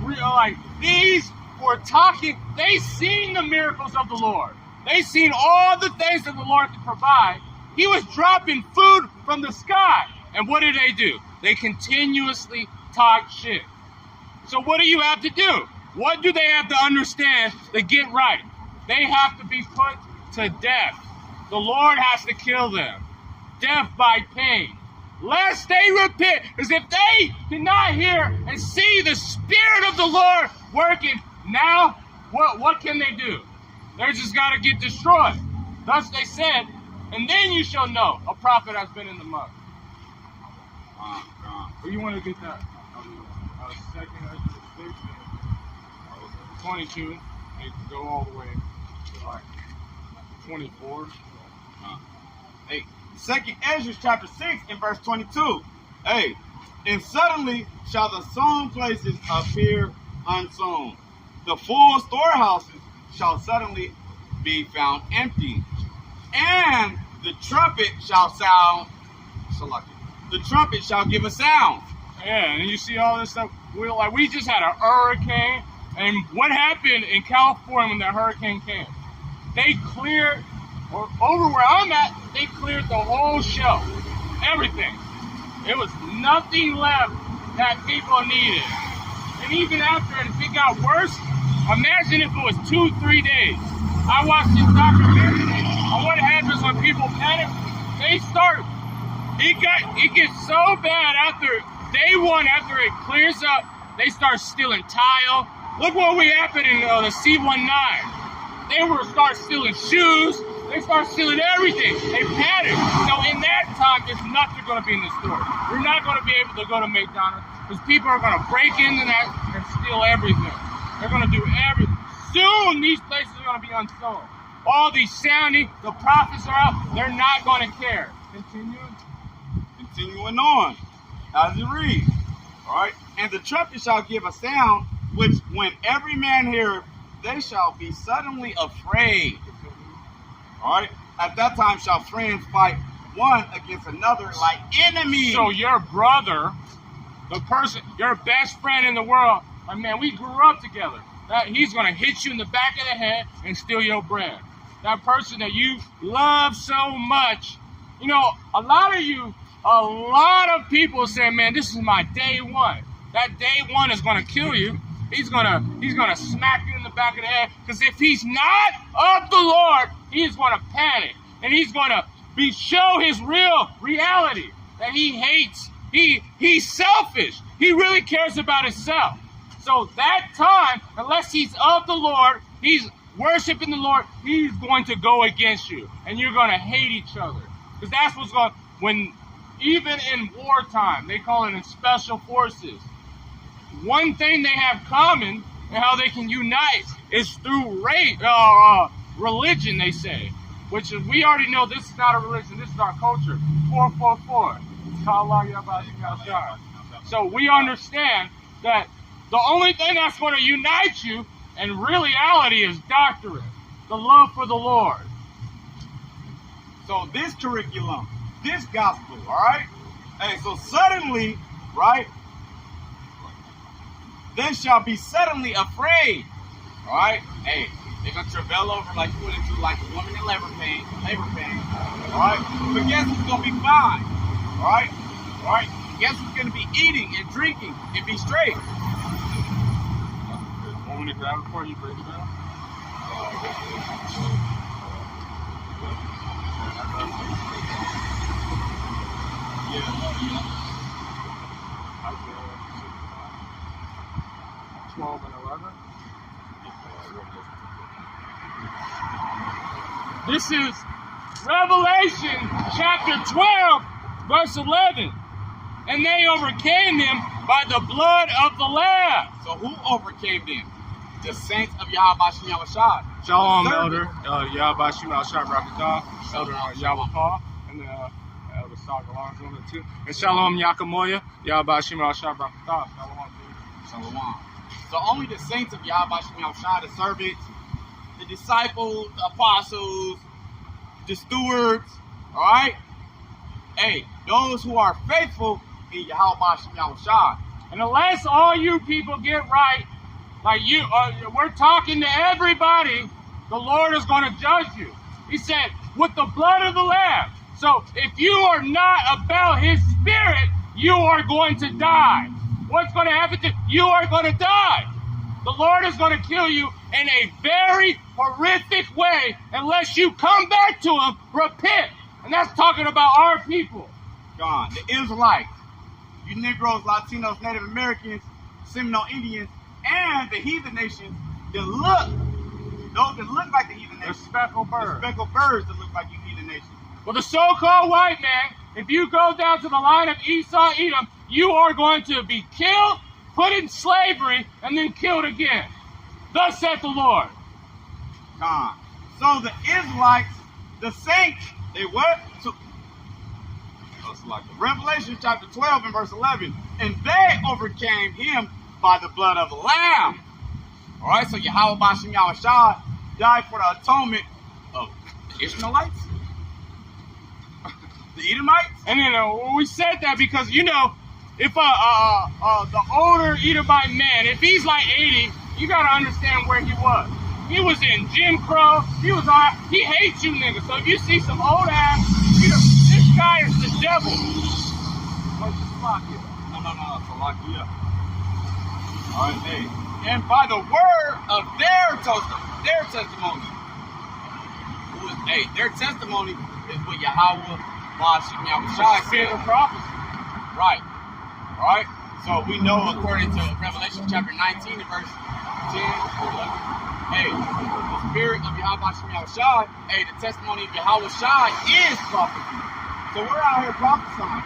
A: Like these were talking. They seen the miracles of the Lord. They seen all the things that the Lord could provide. He was dropping food from the sky. And what did they do? They continuously talk shit. So what do you have to do? What do they have to understand to get right? They have to be put to death. The Lord has to kill them. Death by pain. Lest they repent. Because if they cannot hear and see the Spirit of the Lord working, now what can they do? They're just got to get destroyed. Thus they said, and then you shall know a prophet has been in the mud. Or you want to get that? Second, 22. It can go all the way to like 24.
C: Hey, Second Ezra chapter 6 and verse 22. Hey, and suddenly shall the sown places appear unsown. The full storehouses shall suddenly be found empty. And the trumpet shall sound. The trumpet shall give a sound.
A: Yeah, and you see all this stuff. We just had a hurricane. And what happened in California when that hurricane came? They cleared, or over where I'm at, they cleared the whole show. Everything. It was nothing left that people needed. And even after, if it got worse, imagine if it was 2-3 days. I watched this documentary on what happens when people panic. It gets so bad after day one, after it clears up, they start stealing tile. Look what happened in the C-19. They start stealing shoes. They start stealing everything. They panic. So in that time, there's nothing going to be in the store. You're not going to be able to go to McDonald's because people are going to break into that and steal everything. They're going to do everything. Soon, these places are going to be unsold. All these sounding, the prophets are out. They're not going to care.
C: Continuing on, as it reads. All right, and the trumpet shall give a sound, which when every man heareth, they shall be suddenly afraid. All right, at that time shall friends fight one against another like enemies.
A: So your brother, the person, your best friend in the world, man, we grew up together. That he's gonna hit you in the back of the head and steal your bread. That person that you love so much, you know, a lot of people say, man, this is my day one. That day one is gonna kill you. He's gonna smack you in the back of the head. Because if he's not of the Lord, he's gonna panic. And he's gonna show his real reality. That he hates. He's selfish. He really cares about himself. So that time, unless he's of the Lord, he's worshiping the Lord, he's going to go against you. And you're gonna hate each other. Because that's what's going when even in wartime, they call it in special forces. One thing they have common and how they can unite is through religion, they say. Which is, we already know this is not a religion, this is our culture. 444. It's called Allah Yahweh. So we understand that the only thing that's going to unite you And reality is doctrine, the love for the Lord.
C: So this curriculum, this gospel, all right? Hey, so suddenly, right? They shall be suddenly afraid, all right? Hey, they're gonna travail over like you went into like a woman in labor pain, all right? But guess who's gonna be fine, all right? All right? Guess who's gonna be eating and drinking and be straight?
A: Want me to grab it for you, break it down?
C: Yeah.
A: 12 and 11. This is Revelation chapter 12, verse 11. And they overcame them by the blood of the Lamb.
C: So who overcame them? The saints of Yahweh Shem Yahushua.
A: Shalom, Elder Yahweh Shem Yahushua Rakatah, Elder Yahweh Paul, and Elder Saga Lawrence on it too. And Shalom Yakamoya, Yahweh Shem Yahushua Rakatah.
C: Shalom. So only the saints of Yahweh Shem Yahushua, the servants, the disciples, the apostles, the stewards, all right? Hey, those who are faithful in Yahweh Shem Yahushua.
A: And unless all you people get right, like you, we're talking to everybody, the Lord is going to judge you. He said, with the blood of the Lamb. So if you are not about His Spirit, you are going to die. What's going to happen to you? You are going to die. The Lord is going to kill you in a very horrific way unless you come back to Him, repent. And that's talking about our people.
C: God, the Israelites, you Negroes, Latinos, Native Americans, Seminole Indians, and the heathen nations that look, those that look like the heathen
A: The
C: nations.
A: speckled
C: The
A: bird.
C: speckled birds that look like you heathen nations.
A: Well, the so-called white man, if you go down to the line of Esau, Edom, you are going to be killed, put in slavery, and then killed again. Thus saith the Lord.
C: God. So the Israelites, the saints, they what? So, it's like Revelation chapter 12 and verse 11. And they overcame him by the blood of the Lamb. All right, so Yahweh Shem Yahushua died for the atonement of the Ishmaelites, the Edomites.
A: And then we said that because, you know, if the older Edomite man, if he's like 80, you got to understand where he was. He was in Jim Crow. He hates you niggas. So if you see some old ass, you know, this guy is the devil. Or Salakia.
C: No, Salakia. All right, hey. And by the word of their testimony. Their testimony is what Yahweh Shem Yahushua
A: Spirit
C: said.
A: of prophecy.
C: Right. All right. So we know according to Revelation chapter 19 and verse 10 or 11. Hey, the spirit of Yahweh Shem Yahushua, hey, the testimony of Yahweh Shai is prophecy. So we're out here prophesying.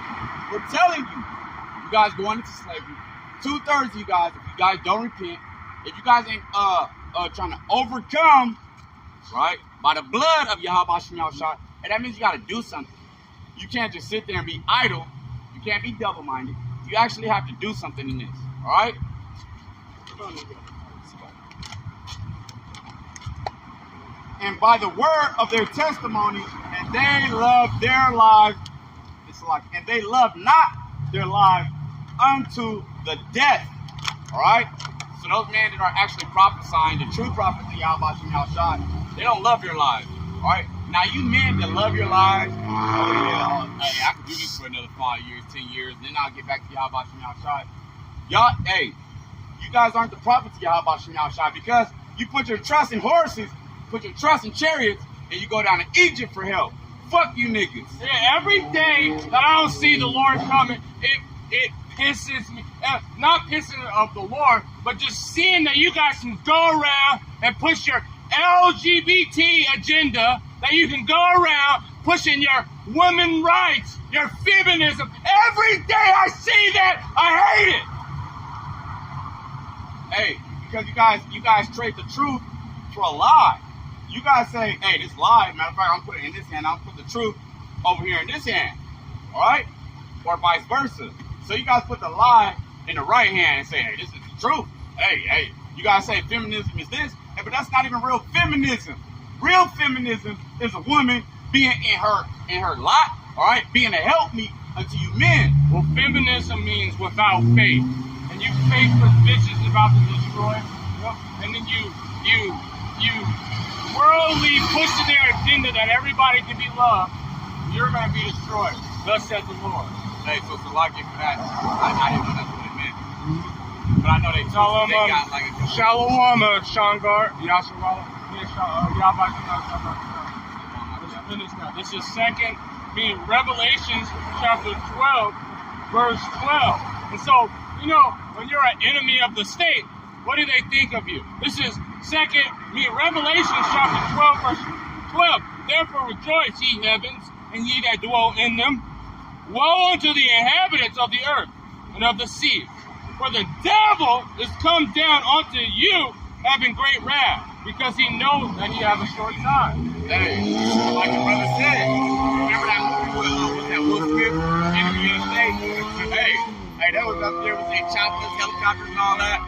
C: We're telling you, you guys going into slavery. 2/3 of you guys, if you guys don't repent, if you guys ain't trying to overcome, right, by the blood of Yahweh Shem Yahushua, and that means you got to do something. You can't just sit there and be idle. You can't be double-minded. You actually have to do something in this. All right? And by the word of their testimony, and they love their lives, and they love not their lives unto the death. All right? So those men that are actually prophesying, the true prophets of Yahweh Shem Yahushua, they don't love their lives. All right? Now, you men that love your lives, hey, I can do this for another 5 years, 10 years, and then I'll get back to Yahweh Shem Yahushua. Y'all, hey, you guys aren't the prophets of Yahweh Shem Yahushua because you put your trust in horses, put your trust in chariots, and you go down to Egypt for help. Fuck you niggas.
A: Yeah, every day that I don't see the Lord coming, it pisses me. Not pissing of the Lord, but just seeing that you guys can go around and push your LGBT agenda, that you can go around pushing your women rights, your feminism. Every day I see that, I hate it.
C: Hey, because you guys trade the truth for a lie. You guys say, hey, this lie, matter of fact, I'm putting it in this hand, I'll put the truth over here in this hand. All right? Or vice versa. So you guys put the lie in the right hand and say, hey, this is the truth. Hey,
B: You guys say feminism is this, but that's not even real feminism. Real feminism is a woman being in her lot, all right, being a helpmeet unto you men.
A: Well, feminism means without faith. And you faithless bitches about to destroy. And then you worldly push to their agenda that everybody can be loved. You're going to be destroyed. Thus said the Lord.
B: Hey, so Salakia for that. I didn't know that's what it meant. But I know they
A: Shalom,
B: got like a
A: Shalom, Shangar. Yasharal. This is second, being Revelations chapter 12, verse 12. And so, you know, when you're an enemy of the state, what do they think of you? This is second, Revelations chapter 12, verse 12. Therefore rejoice, ye heavens, and ye that dwell in them. Woe unto the inhabitants of the earth and of the sea. For the devil is come down unto you, having great wrath, because he knows that he have a short time.
B: Hey, like your brother said, remember that movie with that Will Smith, Enemy of the State? Hey, that was up there with their choppers, helicopters, and all that.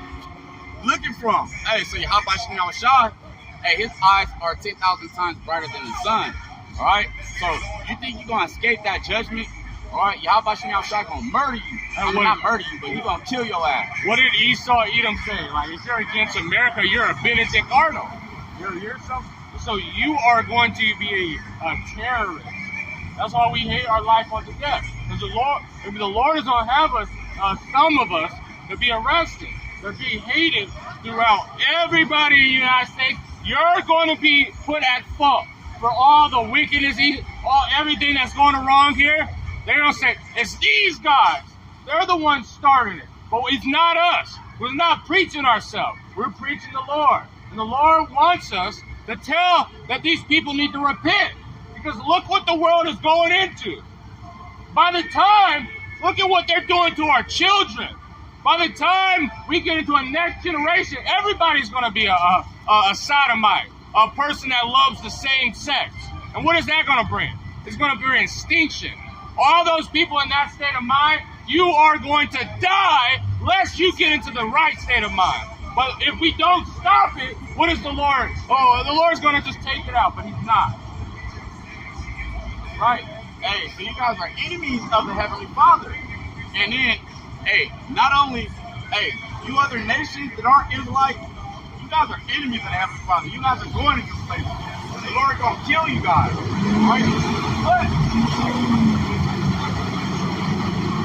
B: Looking for him. Hey, so you hop by Shimon Shah. Hey, his eyes are 10,000 times brighter than the sun. All right? So you think you're going to escape that judgment? All right? Yahweh Shimon Shah going to murder you. I mean, not murder you, but he's going to kill your ass.
A: What did Esau Edom say? Like, if you're against America, you're a Benedict Arnold. You're something. So you are going to be a terrorist. That's why we hate our life unto death. Because the Lord, if the Lord is going to have us, some of us, to be arrested, to be hated throughout everybody in the United States, you're going to be put at fault for all the wickedness, everything that's going wrong here. They're going to say, it's these guys. They're the ones starting it. But it's not us. We're not preaching ourselves. We're preaching the Lord. And the Lord wants us to tell that these people need to repent. Because look what the world is going into. By the time, look at what they're doing to our children. By the time we get into a next generation, everybody's going to be a sodomite, a person that loves the same sex. And what is that going to bring? It's going to bring extinction. All those people in that state of mind, you are going to die lest you get into the right state of mind. But if we don't stop it, what is the Lord? Oh, the Lord's going to just take it out, but he's not.
B: Right? Hey, so you guys are enemies of the Heavenly Father. And then, hey, not only, hey, you other nations that aren't Israelite, you guys are enemies of the Heavenly Father. You guys are going into slavery. The Lord is going to kill you guys. Right? But,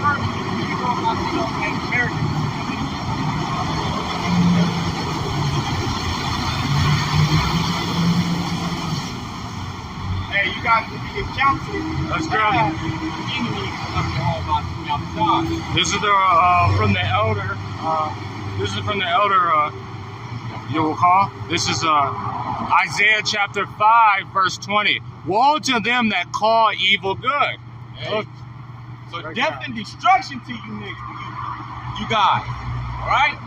B: first, you know myself as Americans. Hey, you guys will be counseled.
A: Let's go.
B: Enemies of Jehovah.
A: This is from the elder. This is from the elder. You will call. This is Isaiah chapter 5, verse 20. Woe to them that call evil good.
B: Hey.
A: Look,
B: So
A: right
B: death
A: now.
B: and destruction to you niggas, you guys. All right?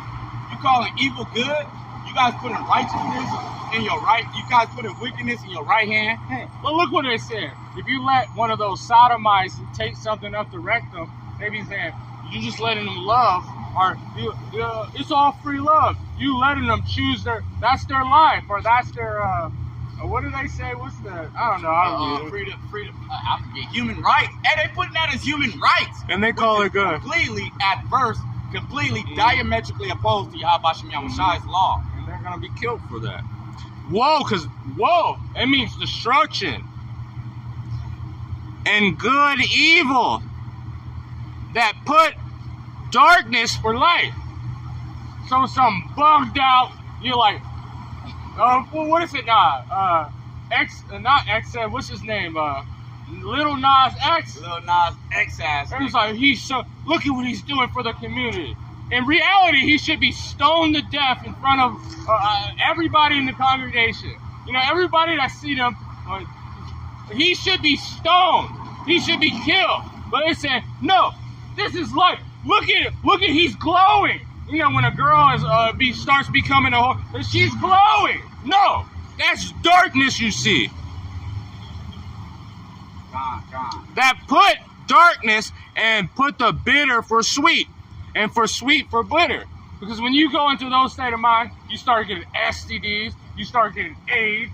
B: You calling evil good? You guys putting righteousness in your right. You guys putting wickedness in your right hand.
A: Well, look what they said. If you let one of those sodomites take something up the rectum, they be saying, you just letting them love, or it's all free love. You letting them choose that's their life, or that's their, what do they say? What's the, I don't know.
B: Freedom, I forget, human rights. And they putting that as human rights.
A: And they call it good.
B: Completely adverse, completely diametrically opposed to Yahweh Shem Yahushai's law.
A: And they're going to be killed for that. Whoa, it means destruction. And good evil that put darkness for light. So some bugged out, you're like, what is it now? What's his name? Little Nas X.
B: Little Nas X ass.
A: And it's like, look at what he's doing for the community. In reality, he should be stoned to death in front of everybody in the congregation. You know, everybody that see him, he should be stoned. He should be killed. But they say, no, this is light. Look at he's glowing. You know, when a girl starts becoming a whore, she's glowing. No, that's darkness you see.
B: Gone.
A: That put darkness and put the bitter for sweet, and for sweet for bitter. Because when you go into those state of mind, you start getting STDs, you start getting AIDS,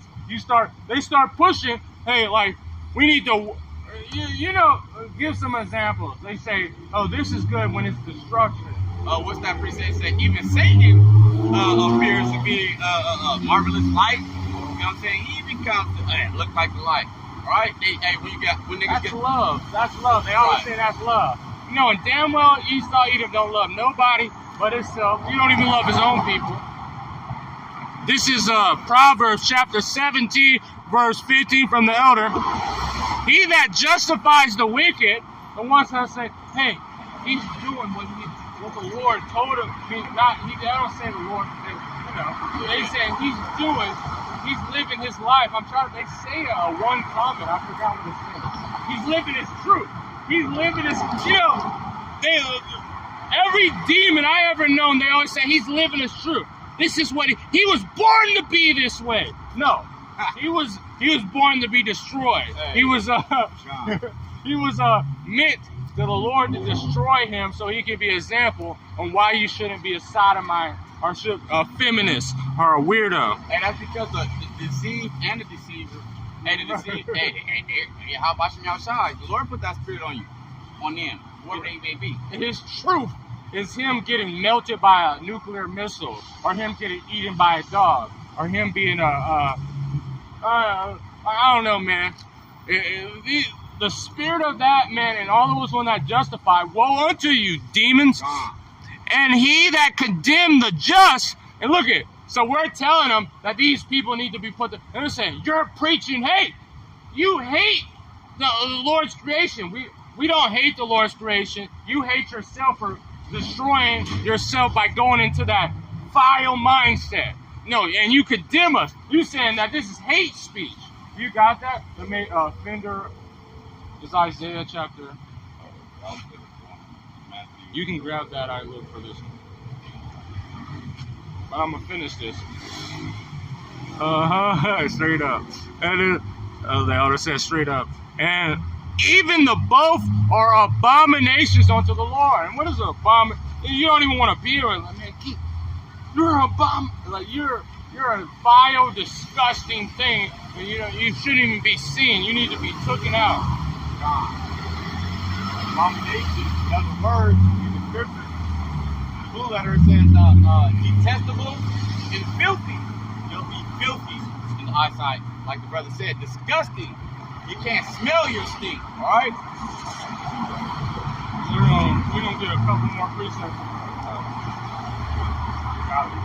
A: they start pushing, hey, like, we need to, give some examples. They say, oh, this is good when it's destruction.
B: What's that precinct say? Even Satan appears to be a marvelous light. You know what I'm saying? He becomes look like the light. All right? When niggas
A: That's love. That's love. They always say that's love. Knowing damn well Esau, Edom don't love nobody but himself. He don't even love his own people. This is Proverbs chapter 17, verse 15 from the elder. He that justifies the wicked, the ones that say, hey, he's doing what the Lord told him. They don't say the Lord, they say he's living his life. They say one comment, I forgot what it said. He's living his truth. He's living his, every demon I ever known, they always say he's living his truth. This is what he was born to be this way. No, he was born to be destroyed.
B: Hey,
A: he was meant to the Lord to destroy him so he could be an example on why you shouldn't be a sodomite or a feminist or a weirdo.
B: And that's because the deceived and the deceiver and the deceived. How about you outside? The Lord put that spirit on you, on them, whoever they may be.
A: His truth is him getting melted by a nuclear missile, or him getting eaten by a dog, or him being I don't know, man. The spirit of that man and all of us when that justify, woe unto you, demons. And he that condemned the just, and look at, so we're telling them that these people need to be put to, and they're saying, you're preaching hate. You hate the Lord's creation. We don't hate the Lord's creation. You hate yourself for destroying yourself by going into that vile mindset. No, and you condemn us. You saying that this is hate speech. You got that? The Fender is Isaiah chapter. You can grab that. I look for this one. But I'm gonna finish this. Straight up. And the elder says straight up. And even the both are abominations unto the Lord. And what is an abomination? You don't even want to be here. Like, man, you're an abomination. Like you're a vile, disgusting thing. And, you shouldn't even be seen. You need to be taken out.
C: God. Abomination, that's a word in the scripture. The blue letter says detestable and filthy.
B: You'll be filthy in the eyesight, like the brother said, disgusting. You can't smell your stink, all right?
A: We're going to get a couple more precepts. Got it.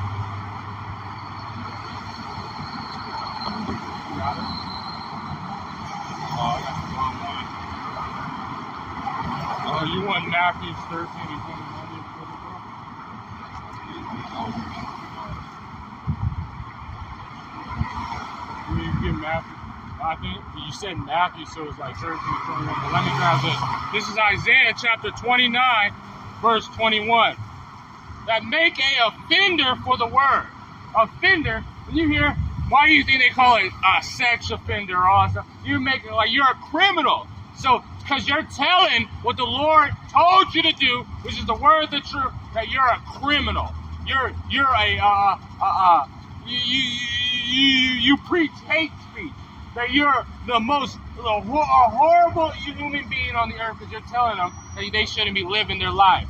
C: Oh, that's the wrong one.
A: You want Matthew 13 and 21? You get Matthew. I think you said Matthew, so it's like 13 and 21. But let me grab this. This is Isaiah chapter 29, verse 21. That make a offender for the word. Offender, when you hear, why do you think they call it a sex offender or all that stuff? You're making it like you're a criminal. So, because you're telling what the Lord told you to do, which is the word of the truth, that you're a criminal. You're you preach hate speech. That you're the most horrible human being on the earth because you're telling them that they shouldn't be living their life.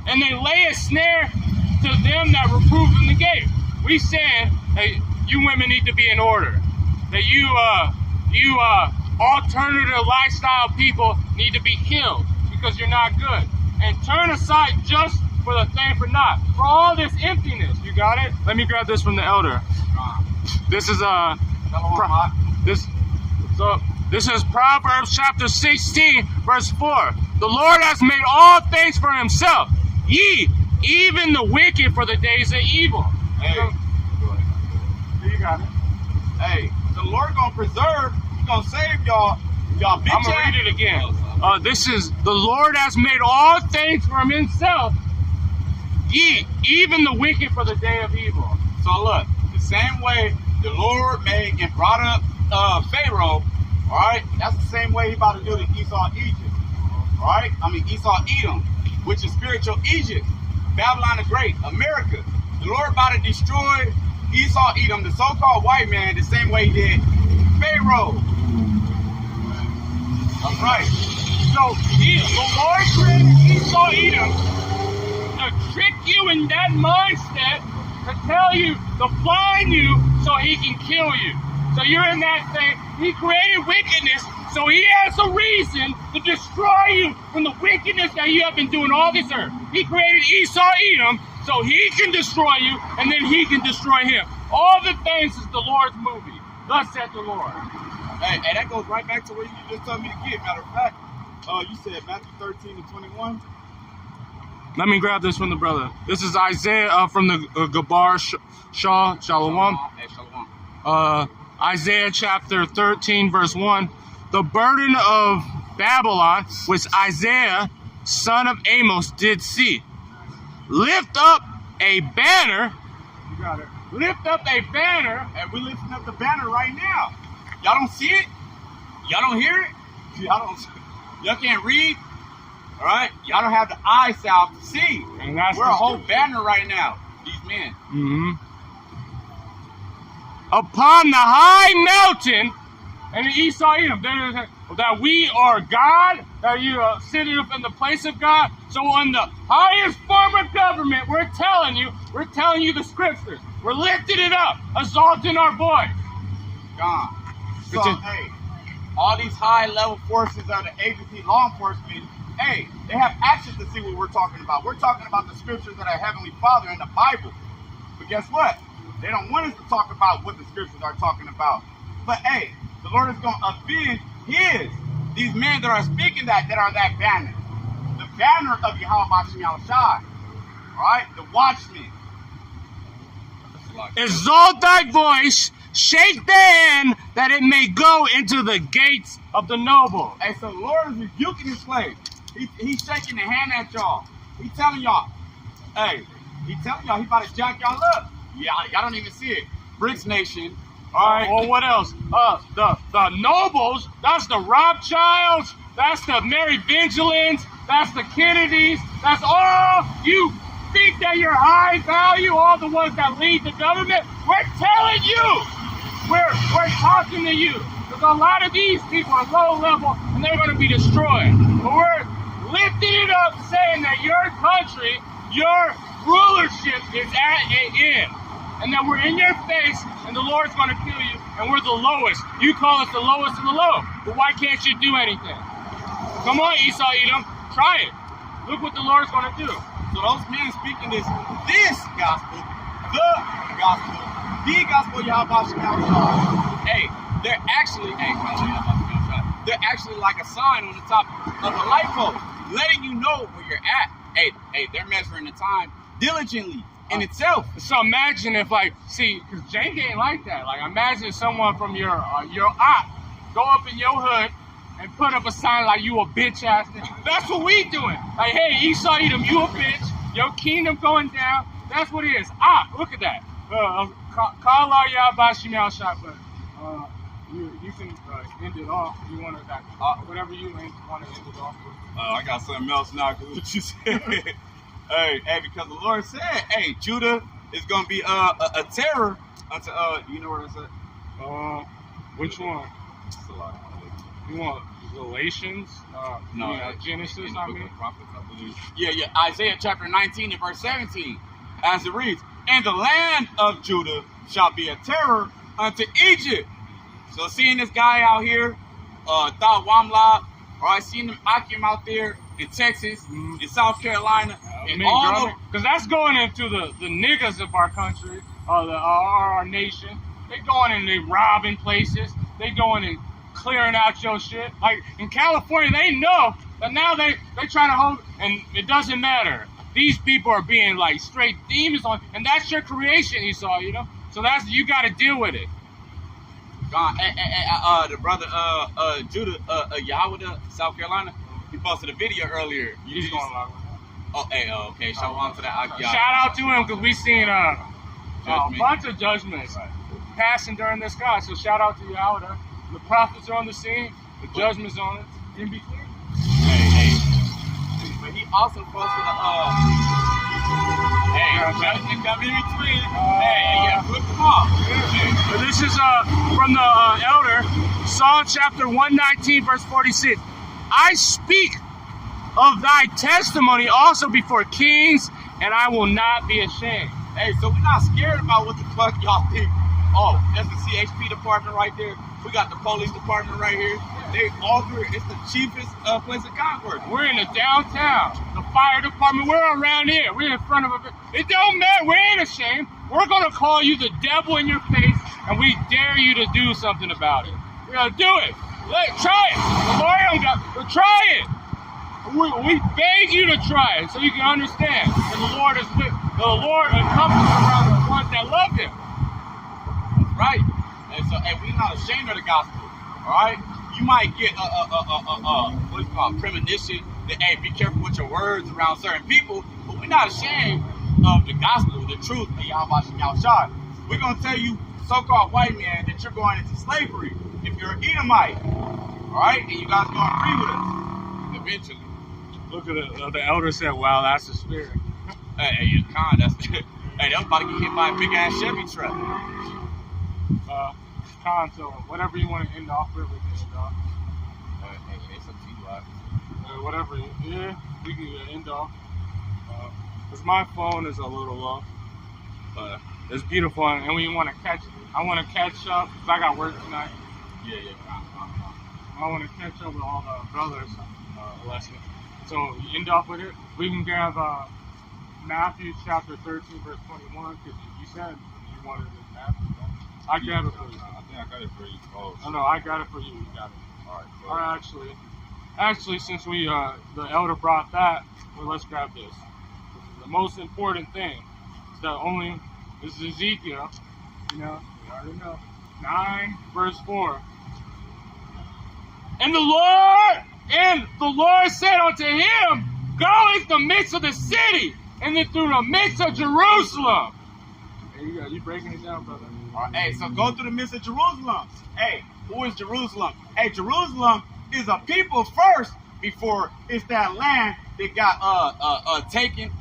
A: And they lay a snare to them that reprove them the gate. We saying that you women need to be in order. That you alternative lifestyle people need to be killed because you're not good. And turn aside just for the thing for naught. For all this emptiness. You got it? Let me grab this from the elder. This is This is Proverbs chapter 16, verse 4. The Lord has made all things for himself. Ye, even the wicked for the days of evil.
C: Hey,
A: You got it.
C: hey, the Lord gonna preserve, He gonna save y'all bitch
A: I'm going to read it again. This is, the Lord has made all things for himself. Ye, even the wicked for the day of evil.
C: So look, the same way the Lord made and brought up Pharaoh, all right, that's the same way He about to do to Esau, Egypt, all right? I mean Esau, Edom, which is spiritual Egypt.
B: Babylon the Great, America. The Lord about to destroy Esau, Edom, the so-called white man, the same way he did Pharaoh. That's right.
A: So the Lord created Esau, Edom to trick you in that mindset, to tell you, to blind you, so he can kill you. So you're in that thing. He created wickedness, so he has a reason to destroy you from the wickedness that you have been doing all this earth. He created Esau, Edom, so he can destroy you, and then he can destroy him. All the things is the Lord's movie. Thus said the Lord.
C: Hey, that goes right back to where you just told me to get. Matter of fact, you said Matthew 13 and 21.
A: Let me grab this from the brother. This is Isaiah from the Gabar Shah Shalom.
B: Hey, Shalom.
A: Isaiah chapter 13, verse 1. The burden of Babylon, which Isaiah, son of Amos, did see. Lift up a banner.
C: You got it.
A: Lift up a banner.
C: And we're lifting up the banner right now.
B: Y'all don't see it? Y'all don't hear it? Y'all can't read? All right? Y'all don't have the eye salve to see.
A: And that's
B: We're a whole banner right now. These men.
A: Mm-hmm. Upon the high mountain, and Esau Edom, that we are God, that you are sitting up in the place of God. So on the highest form of government, we're telling you the scriptures. We're lifting it up, exalting our voice.
B: Gone. So,
A: It's a-
B: hey, all these high-level forces of the agency, law enforcement, hey, they have access to see what we're talking about. We're talking about the scriptures that our Heavenly Father in the Bible. But guess what? They don't want us to talk about what the scriptures are talking about. But hey, the Lord is going to avenge these men that are speaking that are that banner. The banner of Yahweh Bashim Yahushai. Alright? The watchmen.
A: Exalt thy voice, shake the hand, that it may go into the gates of the noble.
B: Hey, so the Lord is rebuking his slaves. He's shaking the hand at y'all. He's telling y'all, hey, he about to jack y'all up. Y'all don't even see it. BRICS Nation. All right.
A: Or what else? The nobles, that's the Rothschilds, that's the Mary Vigilance, that's the Kennedys, that's all you think that you're high value, all the ones that lead the government. We're telling you. We're talking to you. Because a lot of these people are low level and they're going to be destroyed. But we're lifting it up, saying that your country, your rulership is at an end. And that we're in your face, and the Lord's going to kill you, and we're the lowest. You call us the lowest of the low, but why can't you do anything? Come on, Esau Edom, try it. Look what the Lord's going to do.
B: So those men speaking this gospel, the gospel of Yahweh Bashim Yahushai. Hey, they're actually like a sign on the top of the light pole, letting you know where you're at. Hey, they're measuring the time diligently. In itself.
A: So imagine if, because Jake ain't like that. Like, imagine someone from your op go up in your hood and put up a sign like you a bitch ass. That's what we doing. Like, hey, Esau Edom, you a bitch. Your kingdom going down. That's what it is. Look at that. Call our Yahweh Bashim Yahushai, but you can end it off if you want to. Whatever you want to end it off with.
B: I got something else now because what you said. Hey, because the Lord said, hey, Judah is going to be a terror unto, you know what I said?
A: Which one? You want Galatians?
B: No,
A: Genesis,
B: in the
A: I
B: book
A: mean?
B: of Prophets, I believe. Yeah, Isaiah chapter 19 and verse 17, as it reads, and the land of Judah shall be a terror unto Egypt. So seeing this guy out here, Thad Wamla, or I seen him Akim out there in Texas, in South Carolina, and all of,
A: because that's going into the niggas of our country, our nation. They going and they robbing places. They going and clearing out your shit. Like in California, they know that now they trying to hold, and it doesn't matter. These people are being like straight demons on, and that's your creation, Esau. So that's, you got to deal with it.
B: God, the brother Judah Yahweh, South Carolina, he posted a video earlier.
A: He's going live.
B: Okay. Shout out to that.
A: Shout out to him because we seen a
B: Judgment.
A: bunch of judgments passing during this God. So shout out to Yahweh. The prophets are on the scene. The judgment's on it. In between.
B: Hey. But he also posted judgment come in between. Hey, flip them off.
A: But this is from the elder, Psalm chapter 119, verse 46. I speak of thy testimony also before kings, and I will not be ashamed.
B: Hey, so we're not scared about what the fuck y'all think. Oh, that's the CHP department right there. We got the police department right here. They all through it. It's the cheapest place in Concord.
A: We're in the downtown. The fire department, we're around here. We're in front of it don't matter. We ain't ashamed. We're going to call you the devil in your face, and we dare you to do something about it. We're going to do it. Try it. The Lord don't got, try it. We beg you to try it so you can understand that the Lord is with. The Lord encompasses around the ones that love Him.
B: That's right. And so, we're not ashamed of the gospel. All right. You might get what is it called, premonition. That be careful with your words around certain people. But we're not ashamed of the gospel, the truth. We're gonna tell you, so-called white man, that you're going into slavery if you're an Edomite. All right, and you guys gonna agree with us eventually.
A: Look at the elder said, "Wow, that's the spirit."
B: Hey, you con. That's hey, that was about to get hit by a big ass Chevy truck.
A: Con, so whatever you want to end off with, we can end off.
B: Hey, it's up to you,
A: Whatever, yeah, we can end off. Cause my phone is a little low, but it's beautiful, and we want to catch. I want to catch up because I got work tonight.
B: Yeah.
A: I want to catch up with all the brothers lesson. So you end off with it. We can grab Matthew chapter 13, verse 21, because you said you wanted it in Matthew. I got it for you.
C: I think I got it for you. Oh,
A: no, I got it for you. You got it. All right. Actually, since we the elder brought that, well, let's grab this. This is the most important thing. This is Ezekiel. You already know. 9 verse 4. And the Lord said unto him, Go into the midst of the city, and then through the midst of Jerusalem. There you go. You breaking it down, brother.
B: All right, hey, so go through the midst of Jerusalem. Hey, who is Jerusalem? Hey, Jerusalem is a people first before it's that land that got taken,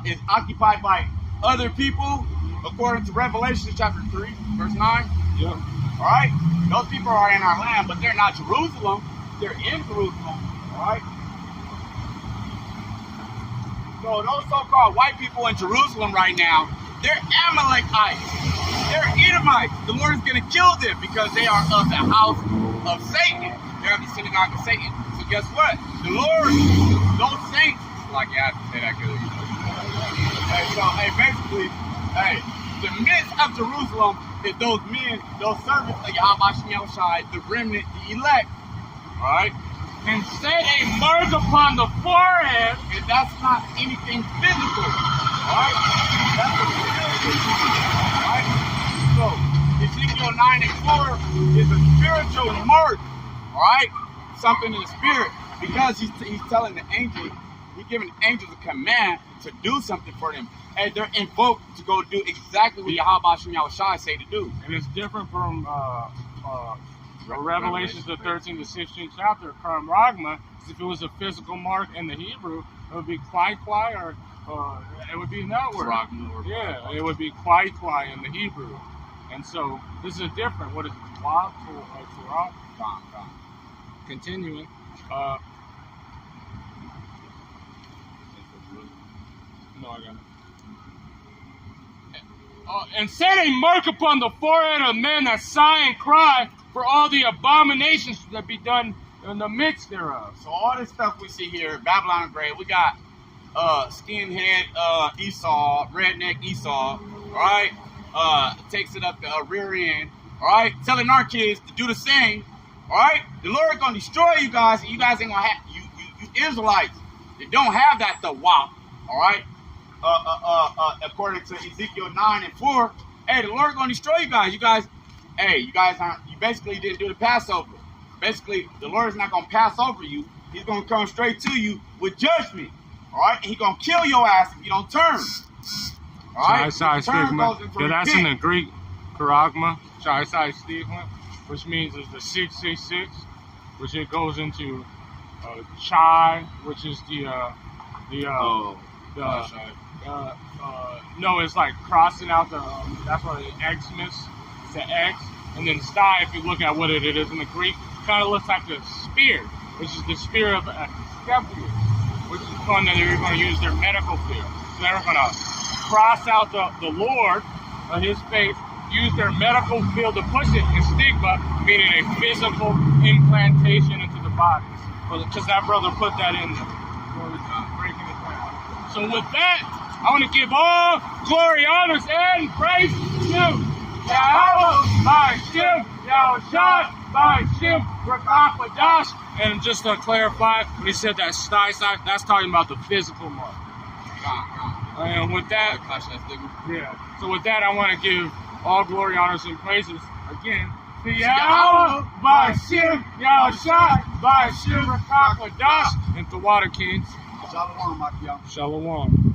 B: is occupied by other people, according to Revelation chapter 3, verse 9.
A: Yeah.
B: All right? Those people are in our land, but they're not Jerusalem. They're in Jerusalem. All right? So those so-called white people in Jerusalem right now, they're Amalekites. They're Edomites. The Lord is going to kill them because they are of the house of Satan. They're of the synagogue of Satan. So guess what? The Lord, those saints, like you have to say that good. Basically, the midst of Jerusalem is those men, those servants of Yahweh Shem Yahushai, the remnant, the elect. All right?
A: And set a mark upon the forehead.
B: And that's not anything physical. All right? That's a spiritual. All right? So, Ezekiel 9 and 4 is a spiritual mark. All right? Something in the spirit. Because he's telling the angel, he's giving the angels a command to do something for them. And they're invoked to go do exactly what Yahweh Shem Yahushai say to do.
A: And it's different from Revelation the 13th to 16th chapter, Karam Ragma. If it was a physical mark in the Hebrew, it would be Kwai, or it would be that word. Yeah, it would be Kwai in the Hebrew. And so this is different. What is it? Torah? Continuing. No, I got it. And set a mark upon the forehead of men that sigh and cry for all the abominations that be done in the midst thereof.
B: So all this stuff we see here, Babylon the Great, we got skinhead Esau, redneck Esau, all right? Takes it up the rear end, all right? Telling our kids to do the same, all right? The Lord is going to destroy you guys, and you guys ain't going to have, you Israelites, they don't have that the WAP, all right? According to Ezekiel 9 and 4, hey, the Lord's going to destroy you guys. You guys basically didn't do the Passover. Basically, the Lord is not going to pass over you. He's going to come straight to you with judgment. All right? And he's going to kill your ass if you don't turn. All right?
A: Yeah, that's in the Greek, charagma, Shai stigma, which means is the 666, which it goes into chai, which is the no, it's like crossing out the, that's what Xmas, it's an X. And then sty, if you look at what it is in the Greek, kind of looks like a spear, which is the spear of Asclepius, which is fun that they're going to use their medical field. So they're going to cross out the Lord, his face, use their medical field to push it, and stigma, meaning a physical implantation into the body. Because that brother put that in there. Breaking it down. So with that, I want to give all glory, honors, and praise to Yahweh, Ba'Shem, Yahushua, Ba'Shem, Rakakadash. And just to clarify, when he said that sty, that's talking about the physical mark. And with that, yeah. So with that, I want to give all glory, honors, and praises again to Yahweh, Ba'Shem, Yahushua, Ba'Shem, Rakakadash, and the Water Kings.
C: Shalom, Makiam.
A: Shalom.